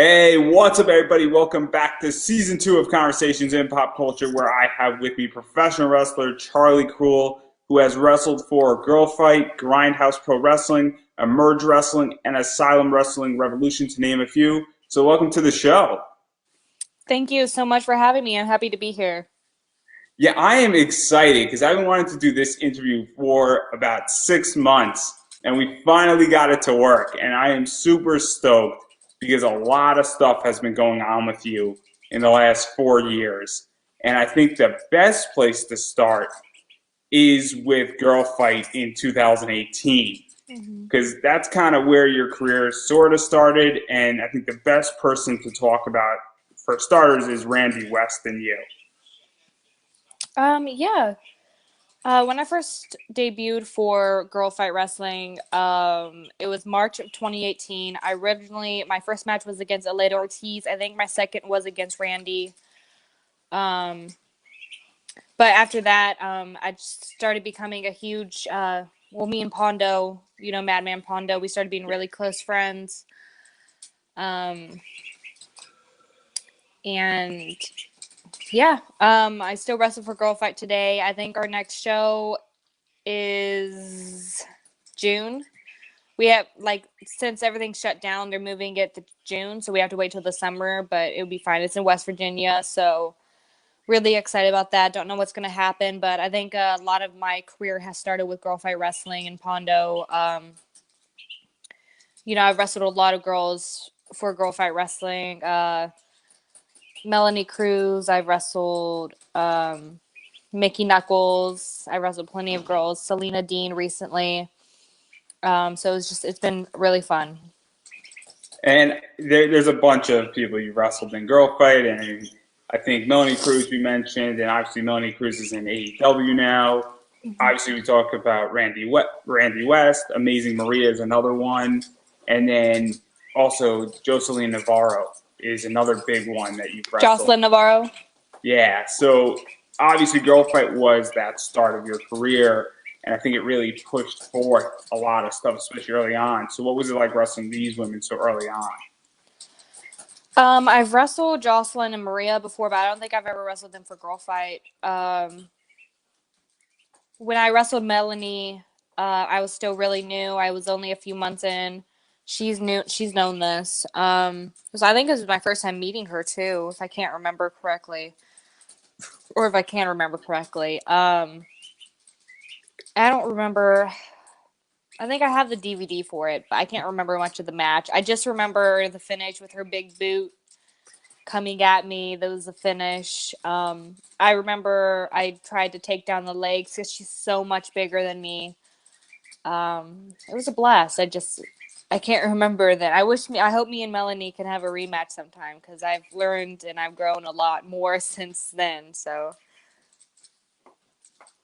Hey, what's up, everybody? Welcome back to season 2 of Conversations in Pop Culture, where I have with me professional wrestler Charlie Kruel, who has wrestled for Girl Fight, Grindhouse Pro Wrestling, Emerge Wrestling, and Asylum Wrestling Revolution, to name a few. So, welcome to the show. Thank you so much for having me. I'm happy to be here. Yeah, I am excited because I've been wanting to do this interview for about 6 months, and we finally got it to work. And I am super stoked because a lot of stuff has been going on with you in the last 4 years. And I think the best place to start is with Girl Fight in 2018 Mhm. because that's kind of where your career sort of started. And I think the best person to talk about, for starters, is Randy West and you. Yeah. When I first debuted for Girl Fight Wrestling, it was March of 2018. My first match was against Aleida Ortiz. I think my second was against Randy. Um, but after that, I just started becoming a huge, me and Pondo, Madman Pondo, we started being really close friends. Um, and Yeah, I still wrestle for Girl Fight today. I think our next show is June. We have since everything's shut down, they're moving it to June, so we have to wait till the summer, but it'll be fine. It's in West Virginia, so really excited about that. Don't know what's gonna happen, but I think a lot of my career has started with Girl Fight Wrestling and Pondo. I've wrestled a lot of girls for Girl Fight Wrestling. Melanie Cruz, I've wrestled. Mickey Knuckles. I wrestled plenty of girls. Selena Dean recently. So it's been really fun. And there's a bunch of people you wrestled in Girl Fight, and I think Melanie Cruz we mentioned, and obviously Melanie Cruz is in AEW now. Obviously, we talked about Randy West. Amazing Maria is another one, and then also Jocelyn Navarro is another big one that you've wrestled. Jocelyn Navarro. Yeah, so obviously, Girl Fight was that start of your career, and I think it really pushed forth a lot of stuff, especially early on. So, what was it like wrestling these women so early on? I've wrestled Jocelyn and Maria before, but I don't think I've ever wrestled them for Girl Fight. When I wrestled Melanie, I was still really new. I was only a few months in. She's new. She's known this. So I think it was my first time meeting her too, if I can't remember correctly, or if I can remember correctly. I don't remember. I think I have the DVD for it, but I can't remember much of the match. I just remember the finish with her big boot coming at me. That was the finish. I remember I tried to take down the legs because she's so much bigger than me. It was a blast. I can't remember that. I hope me and Melanie can have a rematch sometime because I've learned and I've grown a lot more since then. So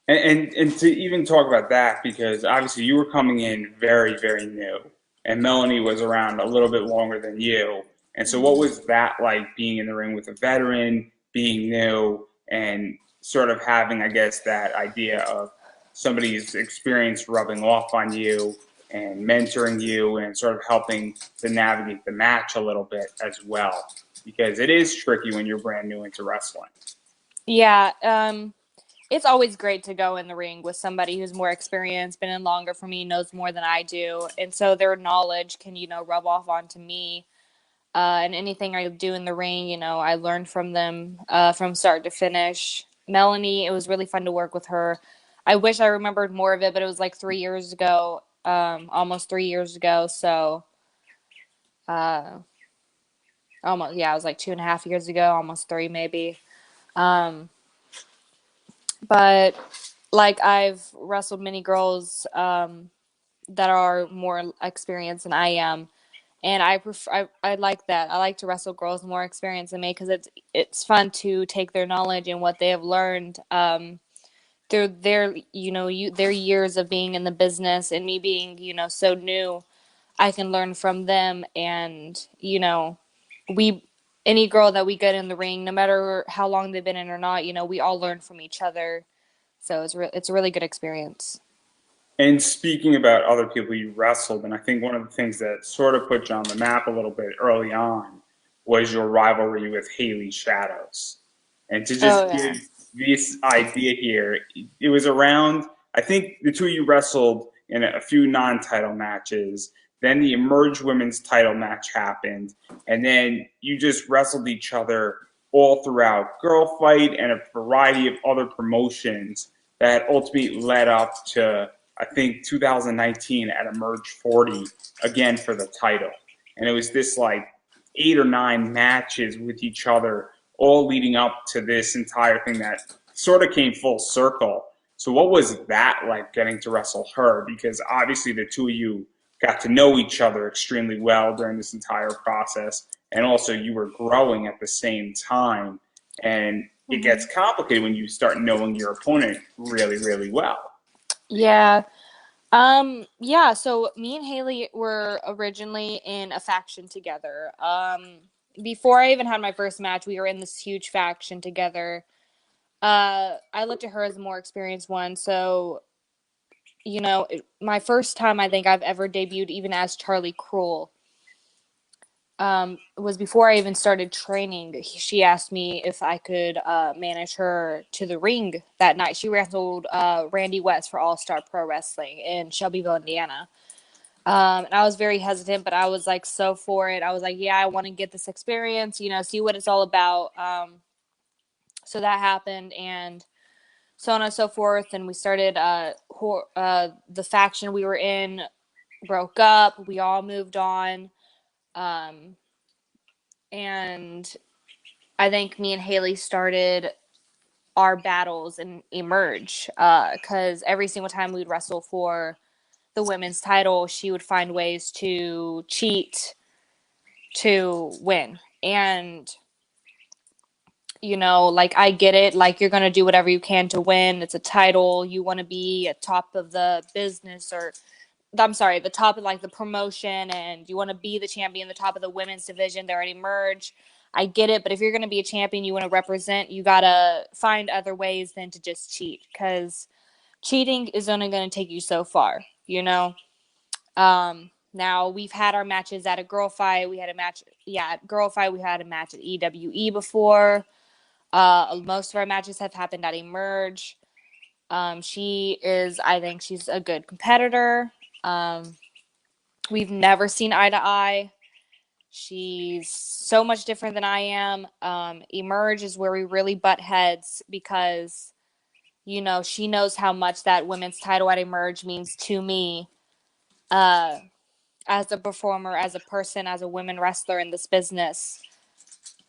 And to even talk about that, because obviously you were coming in very, very new, and Melanie was around a little bit longer than you. And so, what was that like being in the ring with a veteran, being new, and sort of having, I guess, that idea of somebody's experience rubbing off on you and mentoring you and sort of helping to navigate the match a little bit as well? Because it is tricky when you're brand new into wrestling. yeah, it's always great to go in the ring with somebody who's more experienced, been in longer for me, knows more than I do, and so their knowledge can rub off onto me. And anything I do in the ring, I learned from them from start to finish. Melanie, it was really fun to work with her. I wish I remembered more of it, but it was like 3 years ago, almost 3 years ago. So, uh, almost, yeah, it was like 2.5 years ago, almost three maybe. Um, but like I've wrestled many girls that are more experienced than I am, and I like that. I like to wrestle girls more experienced than me because it's fun to take their knowledge and what they have learned through their years of being in the business and me being so new. I can learn from them, and we any girl that we get in the ring, no matter how long they've been in or not, we all learn from each other. So it's a really good experience. And speaking about other people you wrestled, and I think one of the things that sort of put you on the map a little bit early on was your rivalry with Haley Shadows. And to Oh just yeah. give this idea here, it was around, I think the two of you wrestled in a few non title matches. Then the Emerge Women's title match happened. And then you just wrestled each other all throughout Girl Fight and a variety of other promotions that ultimately led up to, I think, 2019 at Emerge 40 again for the title. And it was this like 8 or 9 matches with each other, all leading up to this entire thing that sort of came full circle. So, what was that like getting to wrestle her? Because obviously, the two of you got to know each other extremely well during this entire process, and also you were growing at the same time. And it Hmm. gets complicated when you start knowing your opponent really, really well. Yeah. Yeah, so me and Haley were originally in a faction together. Before I even had my first match, we were in this huge faction together. I looked at her as a more experienced one, so my first time I think I've ever debuted even as Charlie Kruel was before I even started training. She asked me if I could manage her to the ring that night. She wrestled Randy West for All Star Pro Wrestling in Shelbyville, Indiana. And I was very hesitant, but I was like so for it. I was like, yeah, I want to get this experience, see what it's all about. So that happened, and so on and so forth. And we started the faction we were in broke up. We all moved on. Um, and I think me and Haley started our battles and emerge because every single time we'd wrestle for the women's title, she would find ways to cheat to win. And like I get it, like you're going to do whatever you can to win. It's a title. You want to be at top of the business, or I'm sorry, the top of like the promotion, and you want to be the champion, the top of the women's division. They already merged. I get it, but if you're going to be a champion, you want to represent, you got to find other ways than to just cheat, because cheating is only going to take you so far. Now we've had our matches at a girl fight. We had a match, yeah, at girl fight. We had a match at EWE before. Most of our matches have happened at Emerge. I think she's a good competitor. Um, we've never seen eye to eye. She's so much different than I am. Emerge is where we really butt heads because, she knows how much that women's title at Emerge means to me. Uh, as a performer, as a person, as a women wrestler in this business,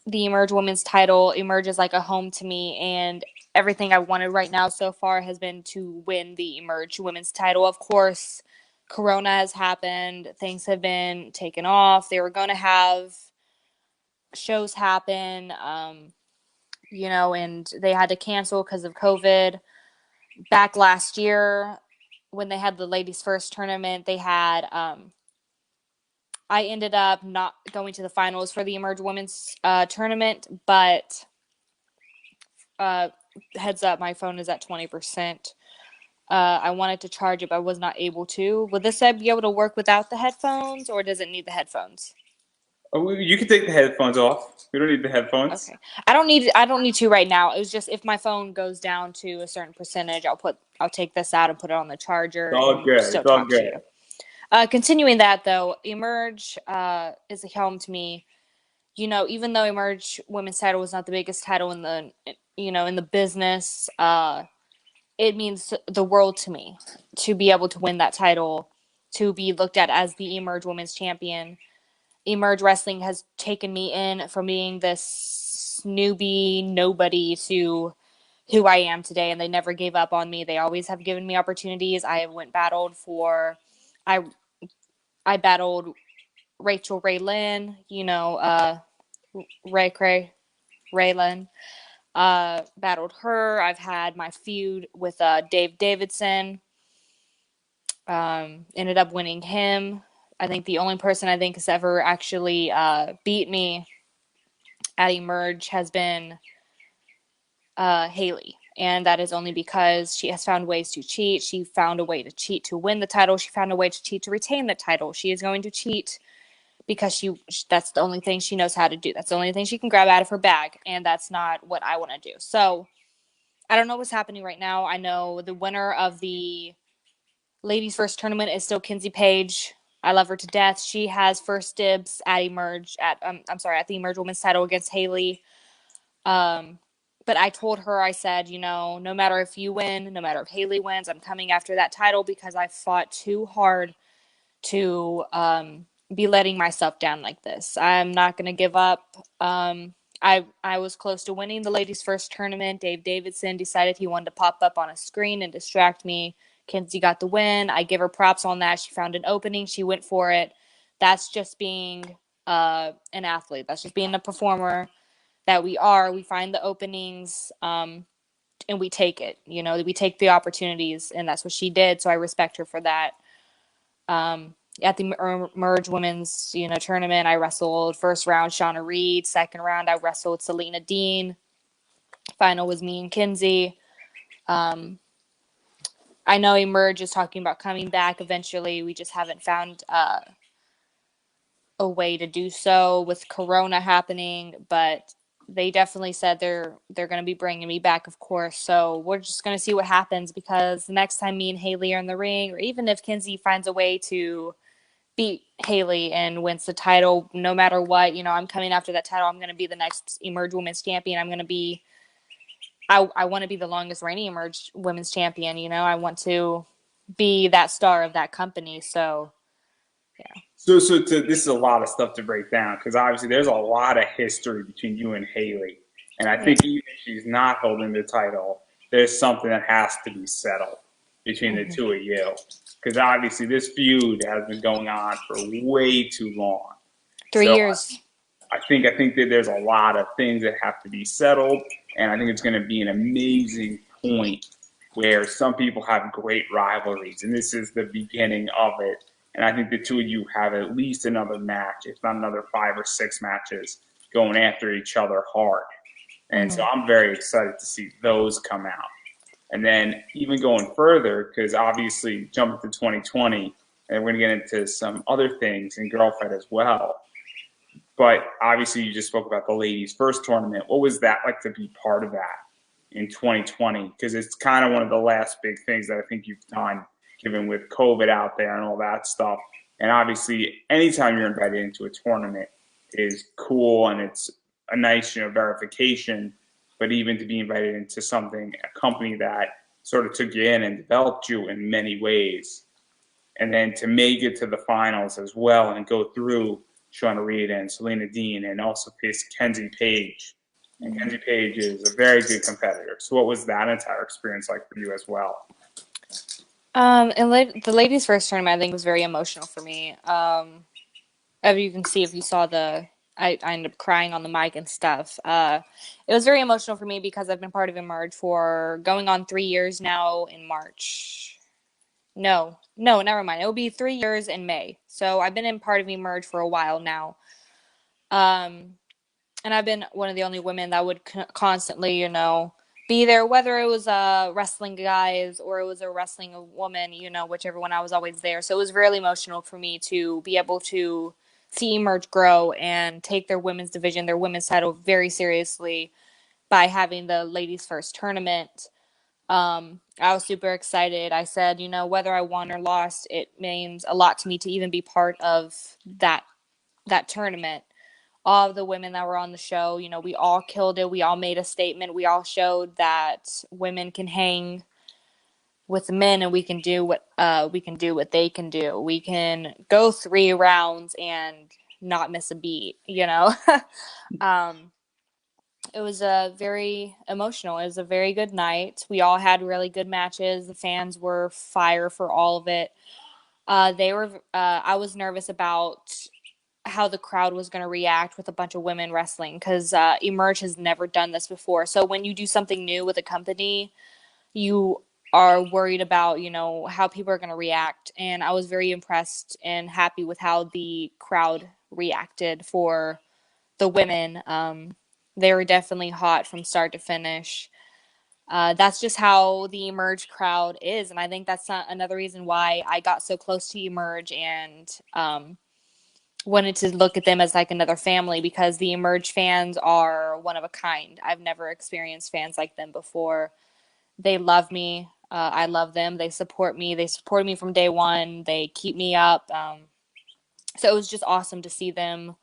the Emerge Women's title emerges like a home to me, and everything I wanted right now so far has been to win the Emerge Women's title. Of course, Corona has happened, things have been taken off. They were going to have shows happen, and they had to cancel because of COVID. Back last year, when they had the ladies' first tournament, they had I ended up not going to the finals for the Emerge Women's tournament, but uh, heads up, my phone is at 20%. I wanted to charge it, but I was not able to. Would this be able to work without the headphones, or does it need the headphones? Oh, you can take the headphones off. We don't need the headphones. Okay. I don't need to right now. It was just if my phone goes down to a certain percentage, I'll take this out and put it on the It's charger all and good. still It's all talk to good. you. Continuing that though, Emerge is a home to me. Even though Emerge Women's title was not the biggest title in the business, it means the world to me to be able to win that title, to be looked at as the Emerge Women's Champion. Emerge Wrestling has taken me in from being this newbie nobody to who I am today, and they never gave up on me. They always have given me opportunities. I I battled Rachel Raylin, Ray Cray Raylin. Battled her. I've had my feud with Dave Davidson. Ended up winning him. I think the only person I think has ever actually beat me at Emerge has been Haley. And that is only because she has found ways to cheat. She found a way to cheat to win the title. She found a way to cheat to retain the title. She is going to cheat because that's the only thing she knows how to do. That's the only thing she can grab out of her bag, and that's not what I want to do. So I don't know what's happening right now. I know the winner of the ladies first tournament is still Kinsey Page. I love her to death. She has first dibs at Emerge at I'm sorry, at the Emerge Women's title against Haley. Um, but I told her, I said, no matter if you win, no matter if Haley wins, I'm coming after that title because I fought too hard to be letting myself down like this. I'm not going to give up. I was close to winning the ladies' first tournament. Dave Davidson decided he wanted to pop up on a screen and distract me. Kinsey got the win. I give her props on that. She found an opening. She went for it. That's just being an athlete. That's just being a performer that we are. We find the openings and we take it. We take the opportunities, and that's what she did. So I respect her for that. At the Merge Women's, tournament, I wrestled first round Shauna Reed. Second round, I wrestled Selena Dean. Final was me and Kinsey. I know Emerge is talking about coming back eventually. We just haven't found a way to do so with Corona happening, but they definitely said they're going to be bringing me back, of course. So we're just going to see what happens, because the next time me and Haley are in the ring, or even if Kinsey finds a way to beat Haley and wins the title, no matter what, I'm coming after that title. I'm going to be the next Emerge Women's Champion. I want to be the longest reigning Emerge Women's Champion. I want to be that star of that company. So, yeah. This is a lot of stuff to break down because obviously there's a lot of history between you and Haley, and I Yeah. think even if she's not holding the title, there's something that has to be settled between the Mm-hmm. two of you, because obviously this feud has been going on for way too long. Three So years. I think that there's a lot of things that have to be settled, and I think it's going to be an amazing point where some people have great rivalries, and this is the beginning of it. And I think the two of you have at least another match, if not another 5 or 6 matches, going after each other hard. And so Mm-hmm. I'm very excited to see those come out. And then even going further, because obviously jumping to 2020, and we're going to get into some other things in Girlfight as well. But obviously, you just spoke about the ladies' first tournament. What was that like to be part of that in 2020? Because it's kind of one of the last big things that I think you've done, given with COVID out there and all that stuff. And obviously, anytime you're invited into a tournament is cool, and it's a nice, verification. But even to be invited into something, a company that sort of took you in and developed you in many ways, and then to make it to the finals as well and go through Shauna Reed and Selena Dean and also face Kenzie Page. And Kenzie Page is a very good competitor. So what was that entire experience like for you as well? And the ladies' first tournament, I think, was very emotional for me. As you can see, if you saw I ended up crying on the mic and stuff. It was very emotional for me because I've been part of Emerge for going on 3 years now in March. No, no, never mind. It will be 3 years in May. So I've been in part of Emerge for a while now. Um, and I've been one of the only women that would constantly, be there, whether it was wrestling guys or it was a wrestling woman, whichever one, I was always there. So it was really emotional for me to be able to see Emerge grow and take their women's division, their women's title very seriously by having the ladies first tournament. I was super excited. I said, whether I won or lost, it means a lot to me to even be part of that tournament. All of the women that were on the show, we all killed it. We all made a statement. We all showed that women can hang with men, and we can do what they can do. We can go 3 rounds and not miss a beat. um, it was a very emotional. It was a very good night. We all had really good matches. The fans were fire for all of it. They were. I was nervous about how the crowd was going to react with a bunch of women wrestling, because Emerge has never done this before. So when you do something new with a company, you are worried about, how people are going to react. And I was very impressed and happy with how the crowd reacted for the women. They were definitely hot from start to finish. That's just how the Emerge crowd is. And I think that's not another reason why I got so close to Emerge, and wanted to look at them as like another family because the Emerge fans are one of a kind. I've never experienced fans like them before. They love me. I love them. They support me. They supported me from day one. They keep me up. So it was just awesome to see them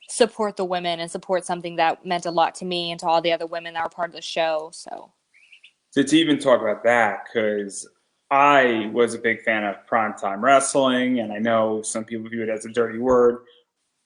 support the women and support something that meant a lot to me and to all the other women that were part of the show. So, To even talk about that, because I was a big fan of primetime wrestling, and I know some people view it as a dirty word.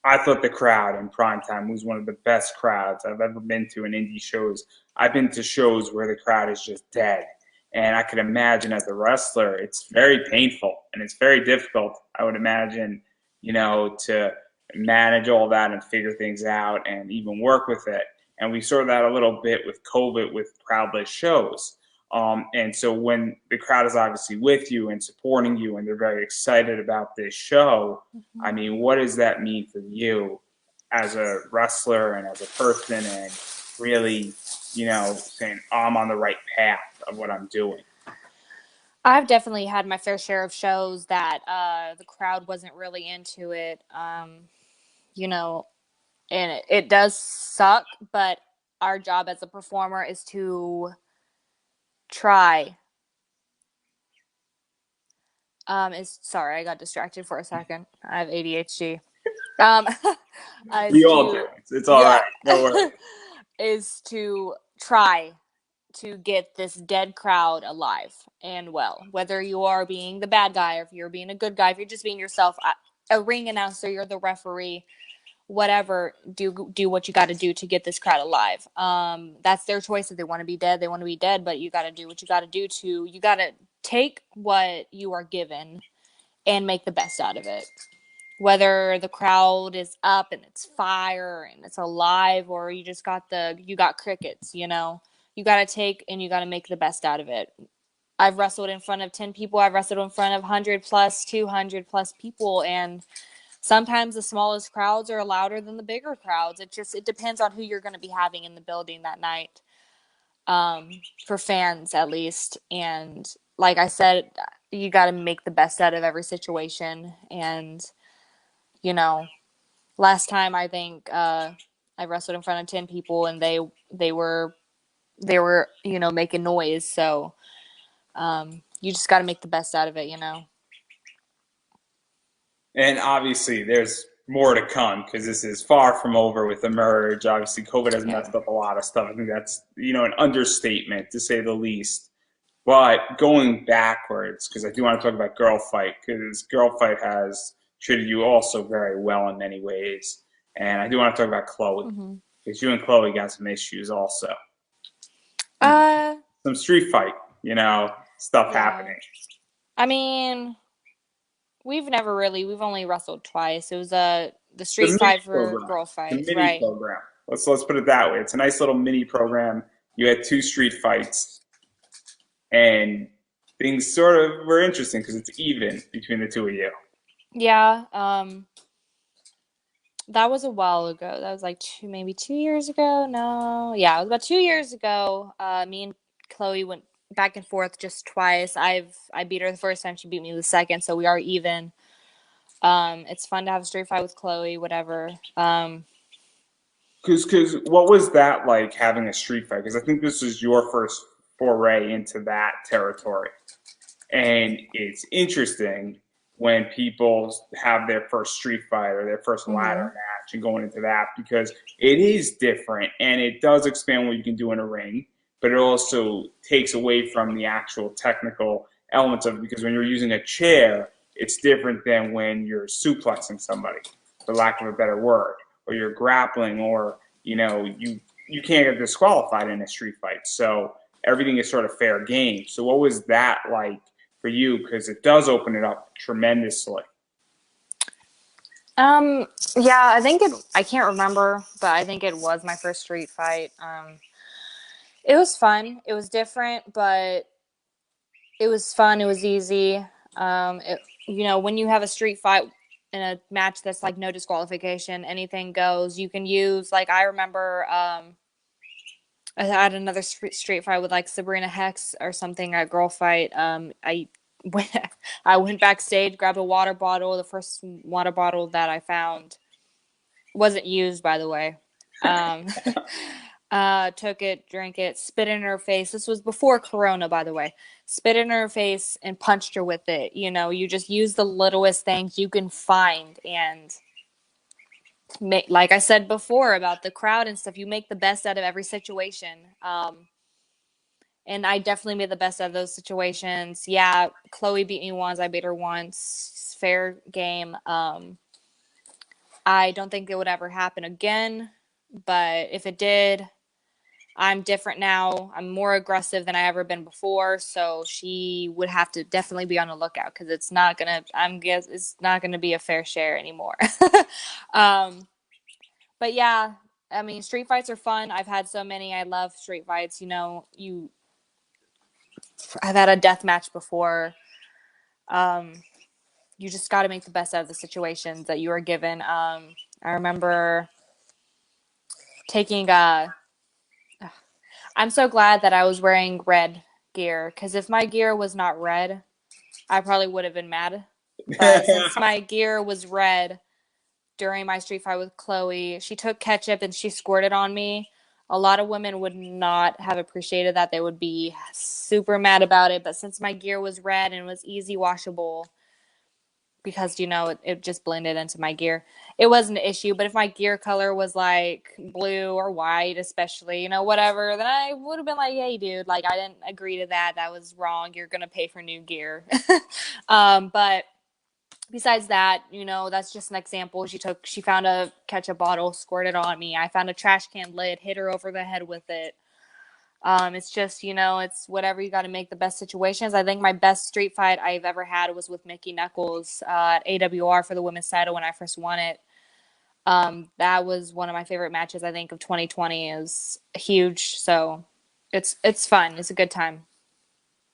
I thought the crowd in primetime was one of the best crowds I've ever been to in indie shows. I've been to shows where the crowd is just dead. And I could imagine as a wrestler, it's very painful and it's very difficult, I would imagine, to manage all that and figure things out and even work with it. And we saw that a little bit with COVID with crowdless shows. And so when the crowd is obviously with you and supporting you and they're very excited about this show, I mean, what does that mean for you as a wrestler and as a person and really, saying, oh, I'm on the right path of what I'm doing? I've definitely had my fair share of shows that the crowd wasn't really into it. You know, and it does suck, but our job as a performer is to try. Is sorry, I got distracted for a second. I have ADHD. Um, We is all do. to It's all yeah, right. No worries. is to try to get this dead crowd alive and well. Whether you are being the bad guy or if you're being a good guy, if you're just being yourself, a ring announcer, you're the referee, whatever, do what you got to do to get this crowd alive. That's their choice. If they want to be dead, they want to be dead, but you got to do what you got to do to, you got to take what you are given and make the best out of it. Whether the crowd is up and it's fire and it's alive, or you got crickets, you got to take and you got to make the best out of it. I've wrestled in front of 10 people. I've wrestled in front of 100 plus, 200 plus people, and sometimes the smallest crowds are louder than the bigger crowds. It depends on who you're going to be having in the building that night, for fans at least. And like I said, you got to make the best out of every situation. And you know, last time I think I wrestled in front of 10 people, and they were making noise. So you just got to make the best out of it. And obviously, there's more to come because this is far from over with the merge. Obviously, COVID has Yeah. messed up a lot of stuff. I think that's, an understatement to say the least. But going backwards, because I do want to talk about Girl Fight, because Girl Fight has treated you also very well in many ways. And I do want to talk about Chloe, Hmm. because you and Chloe got some issues also. Uh, Some street fight, stuff yeah. happening. I mean, we've only wrestled twice. It was the The street mini fight for program. girl The fights, mini right? program. Let's put it that way. It's a nice little mini program. You had two street fights, and things sort of were interesting because it's even between the two of you. Yeah. That was a while ago. That was like maybe 2 years ago. No, yeah, it was about 2 years ago. Me and Chloe went back and forth just twice. I beat her the first time. She beat me the second, so we are even. It's fun to have a straight fight with Chloe. Whatever. Because what was that like having a street fight? Because I think this was your first foray into that territory. And it's interesting when people have their first street fight or their first ladder Mhm. match and going into that because it is different and it does expand what you can do in a ring, but it also takes away from the actual technical elements of it because when you're using a chair, it's different than when you're suplexing somebody, for lack of a better word, or you're grappling, or you can't get disqualified in a street fight. So everything is sort of fair game. So what was that like for you? Because it does open it up tremendously. Um, yeah, I think I can't remember, but I think it was my first street fight. It was fun. It was different, but it was fun. It was easy. When you have a street fight in a match that's like no disqualification, anything goes. You can use, like, I remember I had another street fight with like Sabrina Hex or something at Girl Fight. Went I went backstage, grabbed a water bottle, the first water bottle that I found. Wasn't used, by the way. Um, took it, drank it, spit in her face. This was before Corona, by the way. Spit in her face and punched her with it. You know, you just use the littlest things you can find, and like I said before about the crowd and stuff, you make the best out of every situation. And I definitely made the best out of those situations. Yeah, Chloe beat me once. I beat her once. Fair game. I don't think it would ever happen again, but if it did, I'm different now. I'm more aggressive than I ever been before, so she would have to definitely be on the lookout because it's not gonna. I'm guess it's not gonna be a fair share anymore. um, but yeah, I mean, street fights are fun. I've had so many. I love street fights. You know, I've had a death match before. Um, you just got to make the best out of the situations that you are given. I remember taking I'm so glad that I was wearing red gear because if my gear was not red, I probably would have been mad. But since my gear was red during my street fight with Chloe, she took ketchup and she squirted on me. A lot of women would not have appreciated that. They would be super mad about it. But since my gear was red and was easy washable, because it just blended into my gear, it wasn't an issue. But if my gear color was like blue or white, especially, whatever, then I would have been like, hey dude, like I didn't agree to that, that was wrong, you're gonna pay for new gear. But besides that, that's just an example. She found a ketchup bottle, squirted on me. I found a trash can lid, hit her over the head with it. It's just, it's whatever, you got to make the best situations. I think my best street fight I've ever had was with Mickey Knuckles at AWR for the women's title when I first won it. That was one of my favorite matches, I think, of 2020. Is huge. So it's fun. It's a good time.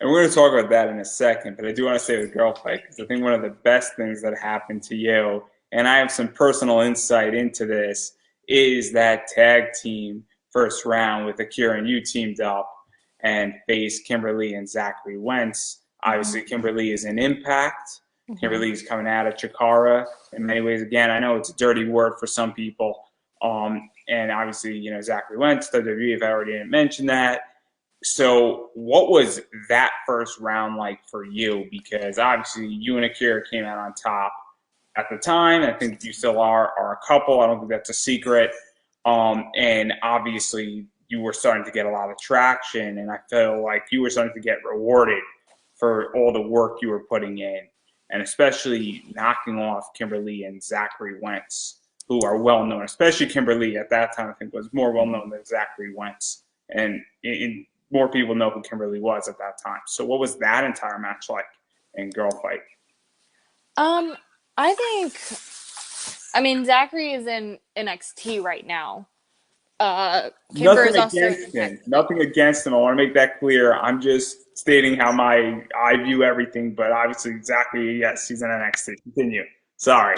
And we're going to talk about that in a second, but I do want to say the girl fight because I think one of the best things that happened to you, and I have some personal insight into this, is that tag team first round with Akira and you teamed up and faced Kimberly and Zachary Wentz. Obviously, Kimberly is in Impact. Kimberly is coming out of Chikara in many ways. Again, I know it's a dirty word for some people. And obviously, Zachary Wentz, WWE, if I already didn't mention that. So, what was that first round like for you? Because obviously, you and Akira came out on top at the time. I think you still are a couple. I don't think that's a secret. And obviously, you were starting to get a lot of traction, and I feel like you were starting to get rewarded for all the work you were putting in, and especially knocking off Kimberly and Zachary Wentz, who are well known. Especially Kimberly at that time, I think was more well known than Zachary Wentz, and more people know who Kimberly was at that time. So what was that entire match like in girl fight? Um, I think, I mean, Zachary is in NXT right now. Kimber Nothing is also in against Impact. him. Nothing against him. I want to make that clear. I'm just stating how I view everything. But obviously, Zachary, yes, he's in NXT. Continue. Sorry.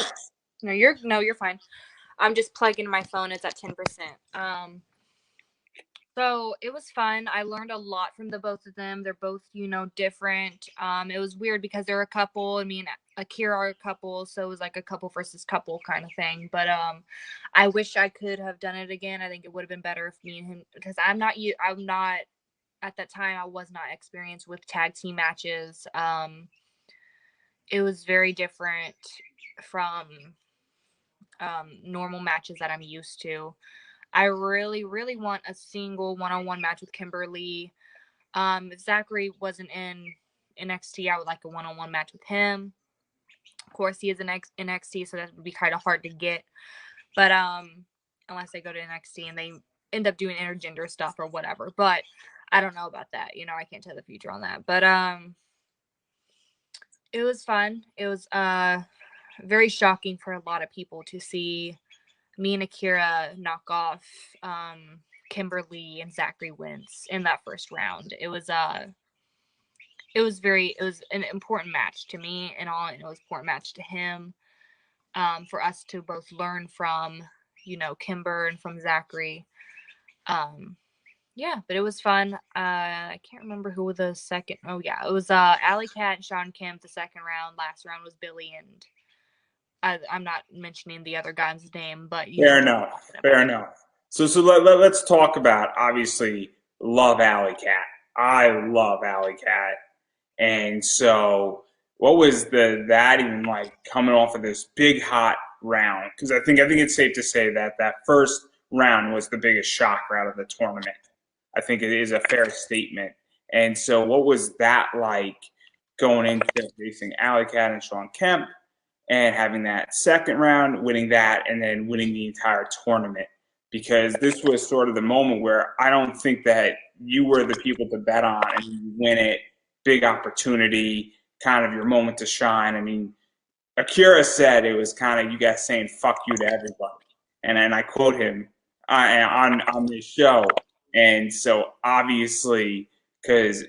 No, you're fine. I'm just plugging my phone. It's at 10%. So it was fun. I learned a lot from the both of them. They're both, different. It was weird because they're a couple. I mean, Akira are a couple, so it was like a couple versus couple kind of thing. But I wish I could have done it again. I think it would have been better if me and him, because I'm not at that time. I was not experienced with tag team matches. It was very different from normal matches that I'm used to. I really, really want a single one-on-one match with Kimberly. If Zachary wasn't in NXT, I would like a one-on-one match with him. Of course, he is in NXT, so that would be kind of hard to get. But unless they go to NXT and they end up doing intergender stuff or whatever. But I don't know about that. I can't tell the future on that. But it was fun. It was very shocking for a lot of people to see me and Akira knock off Kimberly and Zachary Wentz in that first round. It was an important match to me, and it was an important match to him, for us to both learn from, Kimber and from Zachary. Yeah, but it was fun. I can't remember who was the second. Oh yeah, it was Alley Cat and Sean Kemp the second round. Last round was Billy and I'm not mentioning the other guy's name, but you know Fair who I'm enough. talking Fair about. enough. So let's talk about, obviously, love Alley Cat. I love Alley Cat. And so what was that even like coming off of this big hot round? Because I think it's safe to say that that first round was the biggest shocker out of the tournament. I think it is a fair statement. And so what was that like going into facing Alley Cat and Sean Kemp and having that second round, winning that, and then winning the entire tournament? Because this was sort of the moment where I don't think that you were the people to bet on and you win it, big opportunity, kind of your moment to shine. I mean, Akira said it was kind of you guys saying "fuck you" to everybody, and then I quote him on this show, and so obviously because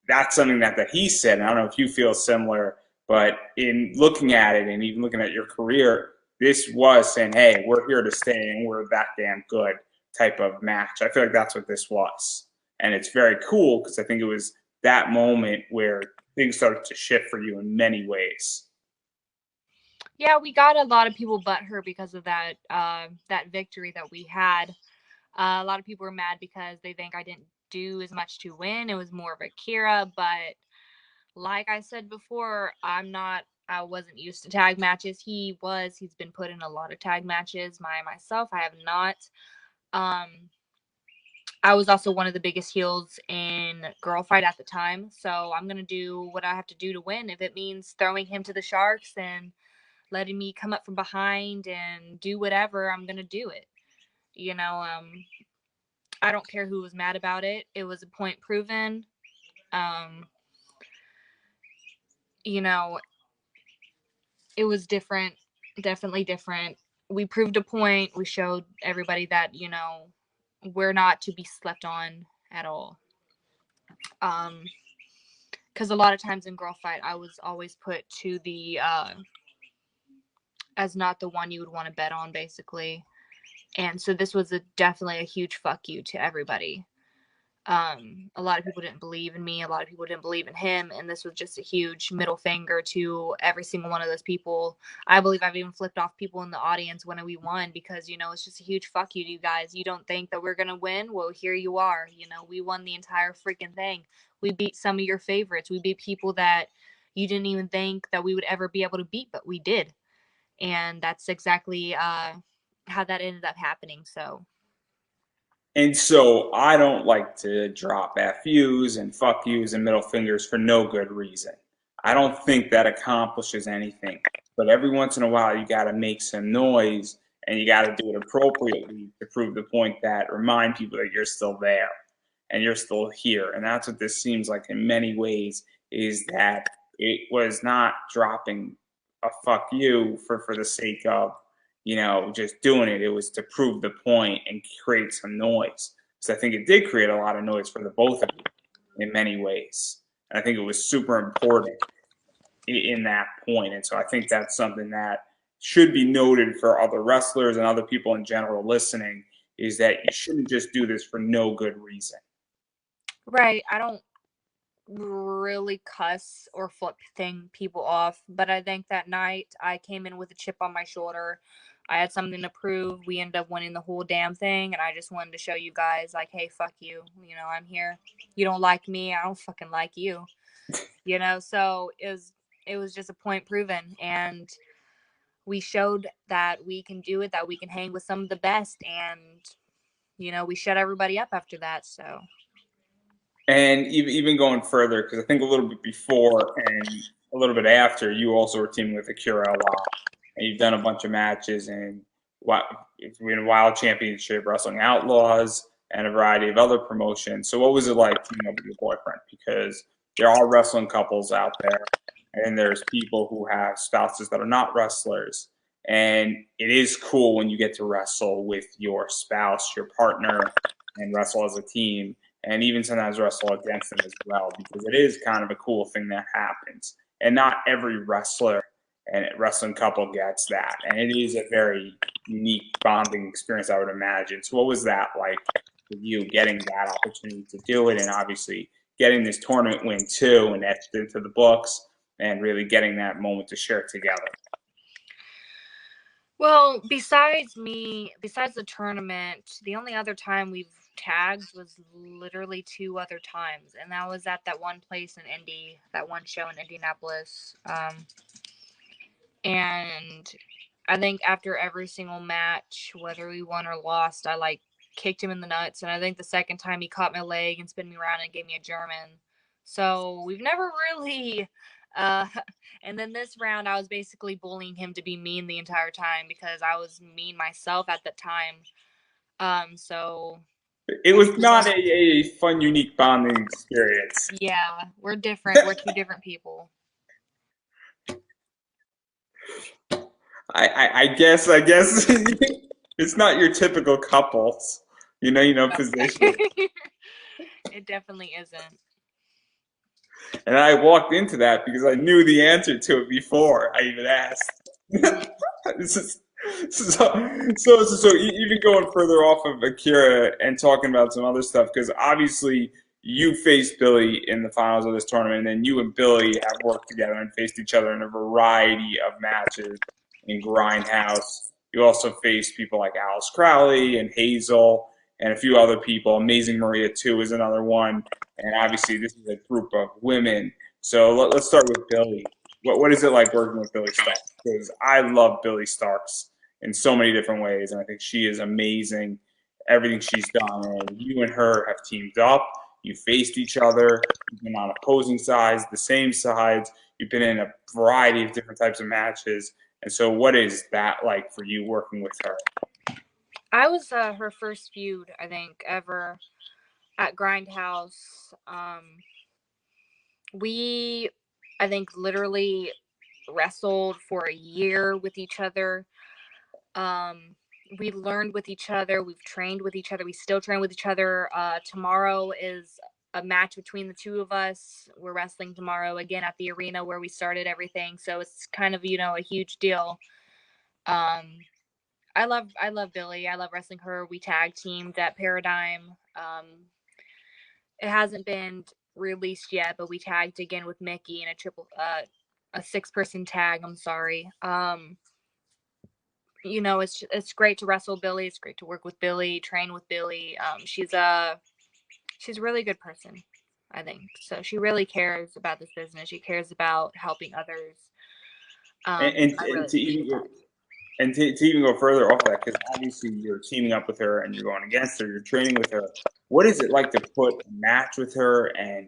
that's something that he said. And I don't know if you feel similar, but in looking at it and even looking at your career, this was saying, "Hey, we're here to stay and we're that damn good" type of match. I feel like that's what this was, and it's very cool because I think it was that moment where things started to shift for you in many ways. Yeah, we got a lot of people butthurt because of that victory that we had. A lot of people were mad because they think I didn't do as much to win. It was more of Akira, but like I said before, I wasn't used to tag matches. He was. He's been put in a lot of tag matches. Myself, I have not. Um, I was also one of the biggest heels in Girl Fight at the time, so I'm gonna do what I have to do to win. If it means throwing him to the sharks and letting me come up from behind and do whatever, I'm gonna do it. You know, I don't care who was mad about it. It was a point proven. Um, you know, it was different, definitely different. We proved a point. We showed everybody that, we're not to be slept on at all. Um, because a lot of times in Girl Fight, I was always put to the as not the one you would want to bet on, basically. And so this was definitely a huge fuck you to everybody. A lot of people didn't believe in me. A lot of people didn't believe in him. And this was just a huge middle finger to every single one of those people. I believe I've even flipped off people in the audience when we won because, it's just a huge fuck you to you guys. You don't think that we're going to win? Well, here you are. We won the entire freaking thing. We beat some of your favorites. We beat people that you didn't even think that we would ever be able to beat, but we did. And that's exactly how that ended up happening. So, And so I don't like to drop FUs and fuck yous and middle fingers for no good reason. I don't think that accomplishes anything. But every once in a while, you got to make some noise and you got to do it appropriately to prove the point that remind people that you're still there and you're still here. And that's what this seems like in many ways is that it was not dropping a fuck you for the sake of just doing it. It was to prove the point and create some noise. So I think it did create a lot of noise for the both of you in many ways. And I think it was super important in that point. And so I think that's something that should be noted for other wrestlers and other people in general listening is that you shouldn't just do this for no good reason. right. I don't really cuss or flip people off, but I think that night I came in with a chip on my shoulder. I had something to prove. We ended up winning the whole damn thing, and I just wanted to show you guys, like, hey, fuck you. I'm here. You don't like me, I don't fucking like you. So it was just a point proven, and we showed that we can do it, that we can hang with some of the best, and we shut everybody up after that. So And even going further, because I think a little bit before and a little bit after, you also were teaming with Akira a lot, and you've done a bunch of matches and in Wild Championship, Wrestling Outlaws, and a variety of other promotions. So, what was it like teaming up with your boyfriend? Because there are wrestling couples out there, and there's people who have spouses that are not wrestlers, and it is cool when you get to wrestle with your spouse, your partner, and wrestle as a team and even sometimes wrestle against them as well, because it is kind of a cool thing that happens. And not every wrestler and wrestling couple gets that. And it is a very unique bonding experience, I would imagine. So, what was that like for you getting that opportunity to do it? And obviously getting this tournament win too and etched into the books and really getting that moment to share together. Well, besides the tournament, the only other time we've tagged was literally two other times, and that was at that one place in Indy, that one show in Indianapolis. And I think after every single match, whether we won or lost, I like kicked him in the nuts. And I think the second time he caught my leg and spun me around and gave me a German. So we've never really. Uh, and then this round, I was basically bullying him to be mean the entire time because I was mean myself at the time. So It I was think we not went. a fun, unique bonding experience. Yeah, we're different. We're two different people. I guess it's not your typical couples, position. It definitely isn't. And I walked into that because I knew the answer to it before I even asked. This is even going further off of Akira and talking about some other stuff, because obviously you faced Billy in the finals of this tournament, and you and Billy have worked together and faced each other in a variety of matches in Grindhouse. You also faced people like Alice Crowley and Hazel and a few other people. Amazing Maria too is another one, and obviously this is a group of women. So let's start with Billy. What is it like working with Billy Starks? Because I love Billy Starks in so many different ways, and I think she is amazing. Everything she's done, and you and her have teamed up. You faced each other. You've been on opposing sides, the same sides. You've been in a variety of different types of matches. And so, what is that like for you working with her? I was her first feud, I think, ever at Grindhouse. We, I think, literally wrestled for a year with each other. Um, we learned with each other. We've trained with each other. We still train with each other. Tomorrow is a match between the two of us. We're wrestling tomorrow again at the arena where we started everything. So it's kind of, a huge deal. Um, I love Billy. I love wrestling her. We tag teamed at Paradigm. It hasn't been released yet, but we tagged again with Mickey in a 6-person tag. I'm sorry. It's great to wrestle Billy. It's great to work with Billy, train with Billy. She's a really good person, I think. So she really cares about this business. She cares about helping others. And, and, I and really to appreciate even that. go, to even go further off that, because obviously you're teaming up with her and you're going against her, you're training with her. What is it like to put a match with her and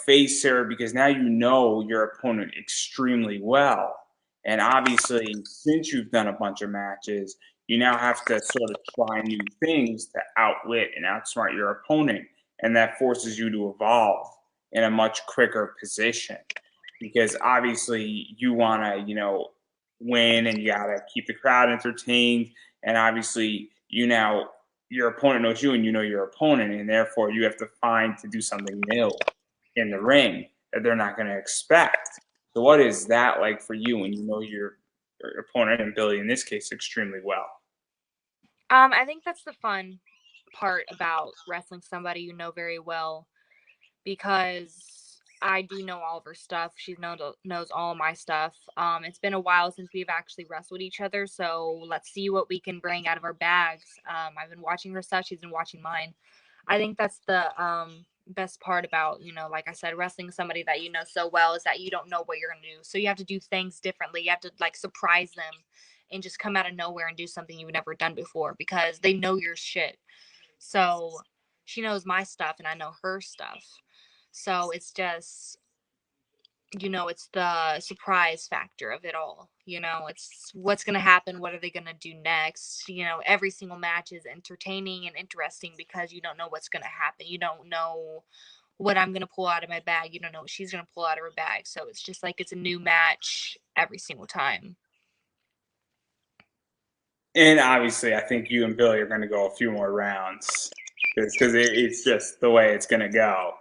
face her? Because now you know your opponent extremely well, and obviously since you've done a bunch of matches, you now have to sort of try new things to outwit and outsmart your opponent, and that forces you to evolve in a much quicker position. Because obviously you want to win, and you got to keep the crowd entertained, and obviously your opponent knows you and you know your opponent, and therefore you have to find to do something new in the ring that they're not going to expect. So what is that like for you when you know your opponent, and Billy in this case, extremely well? I think that's the fun part about wrestling somebody you know very well, because I do know all of her stuff. She knows all of my stuff. It's been a while since we've actually wrestled each other, so let's see what we can bring out of our bags. I've been watching her stuff. She's been watching mine. I think that's the best part about, like I said, wrestling somebody that you know so well, is that you don't know what you're going to do. So you have to do things differently. You have to like surprise them and just come out of nowhere and do something you've never done before, because they know your shit. So she knows my stuff and I know her stuff. So it's just, it's the surprise factor of it all. It's what's going to happen. What are they going to do next? Every single match is entertaining and interesting because you don't know what's going to happen. You don't know what I'm going to pull out of my bag. You don't know what she's going to pull out of her bag. So it's just like it's a new match every single time. And obviously, I think you and Billy are going to go a few more rounds, because it's just the way it's going to go.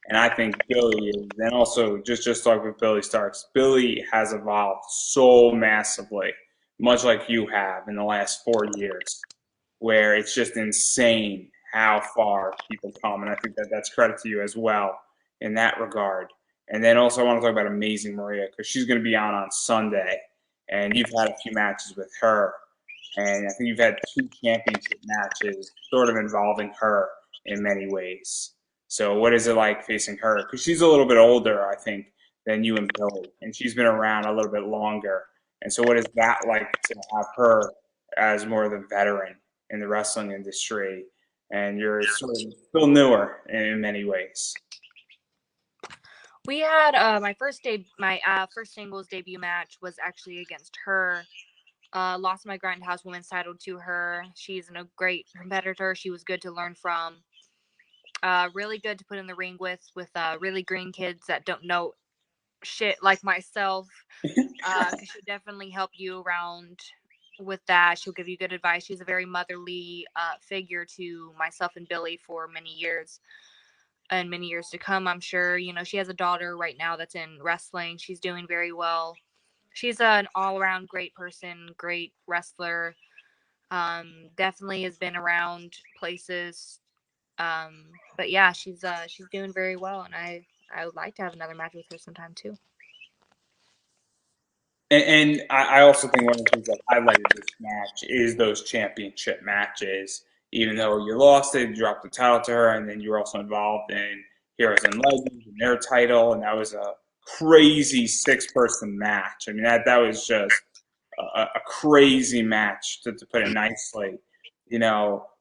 And I think Billy is, and also just talk with Billy Starks. Billy has evolved so massively, much like you have in the last 4 years, where it's just insane how far people come. And I think that that's credit to you as well in that regard. And then also, I want to talk about Amazing Maria, because she's going to be on Sunday, and you've had a few matches with her. and I think you've had two championship matches sort of involving her in many ways. So what is it like facing her? Because she's a little bit older, I think, than you and Billy, and she's been around a little bit longer. And so what is that like to have her as more of the veteran in the wrestling industry? And you're sort of still newer in many ways. We had my first singles debut match was actually against her. Lost my grindhouse women's title to her. She's a great competitor. She was good to learn from. Really good to put in the ring with really green kids that don't know shit like myself. Because she'll definitely help you around with that. She'll give you good advice. She's a very motherly figure to myself and Billy for many years and many years to come. I'm sure. She has a daughter right now that's in wrestling. She's doing very well. She's an all-around great person, great wrestler. Definitely has been around places. But yeah, she's doing very well, and I would like to have another match with her sometime too. And I also think one of the things that highlighted this match is those championship matches. Even though you lost it, you dropped the title to her, and then you were also involved in Heroes and Legends and their title, and that was a crazy six-person match. I mean, that was just a crazy match to put it nicely.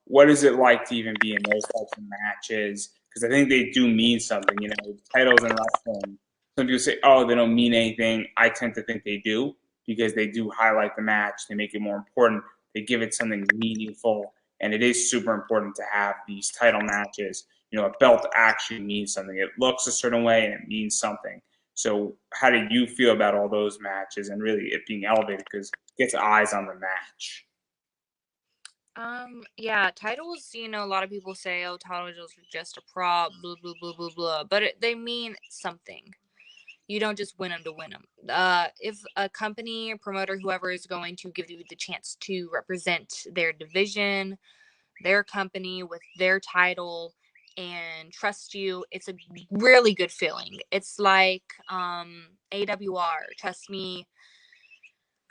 What is it like to even be in those types of matches? Because I think they do mean something. Titles in wrestling. Some people say, "Oh, they don't mean anything." I tend to think they do because they do highlight the match. They make it more important. They give it something meaningful, and it is super important to have these title matches. A belt actually means something. It looks a certain way, and it means something. So how did you feel about all those matches and really it being elevated because it gets eyes on the match? Yeah, titles, a lot of people say, oh, titles are just a prop, blah, blah, blah, blah, blah, but they mean something. You don't just win them to win them. If a company or promoter, whoever is going to give you the chance to represent their division, their company with their title and trust you, it's a really good feeling. It's like AWR, trust me,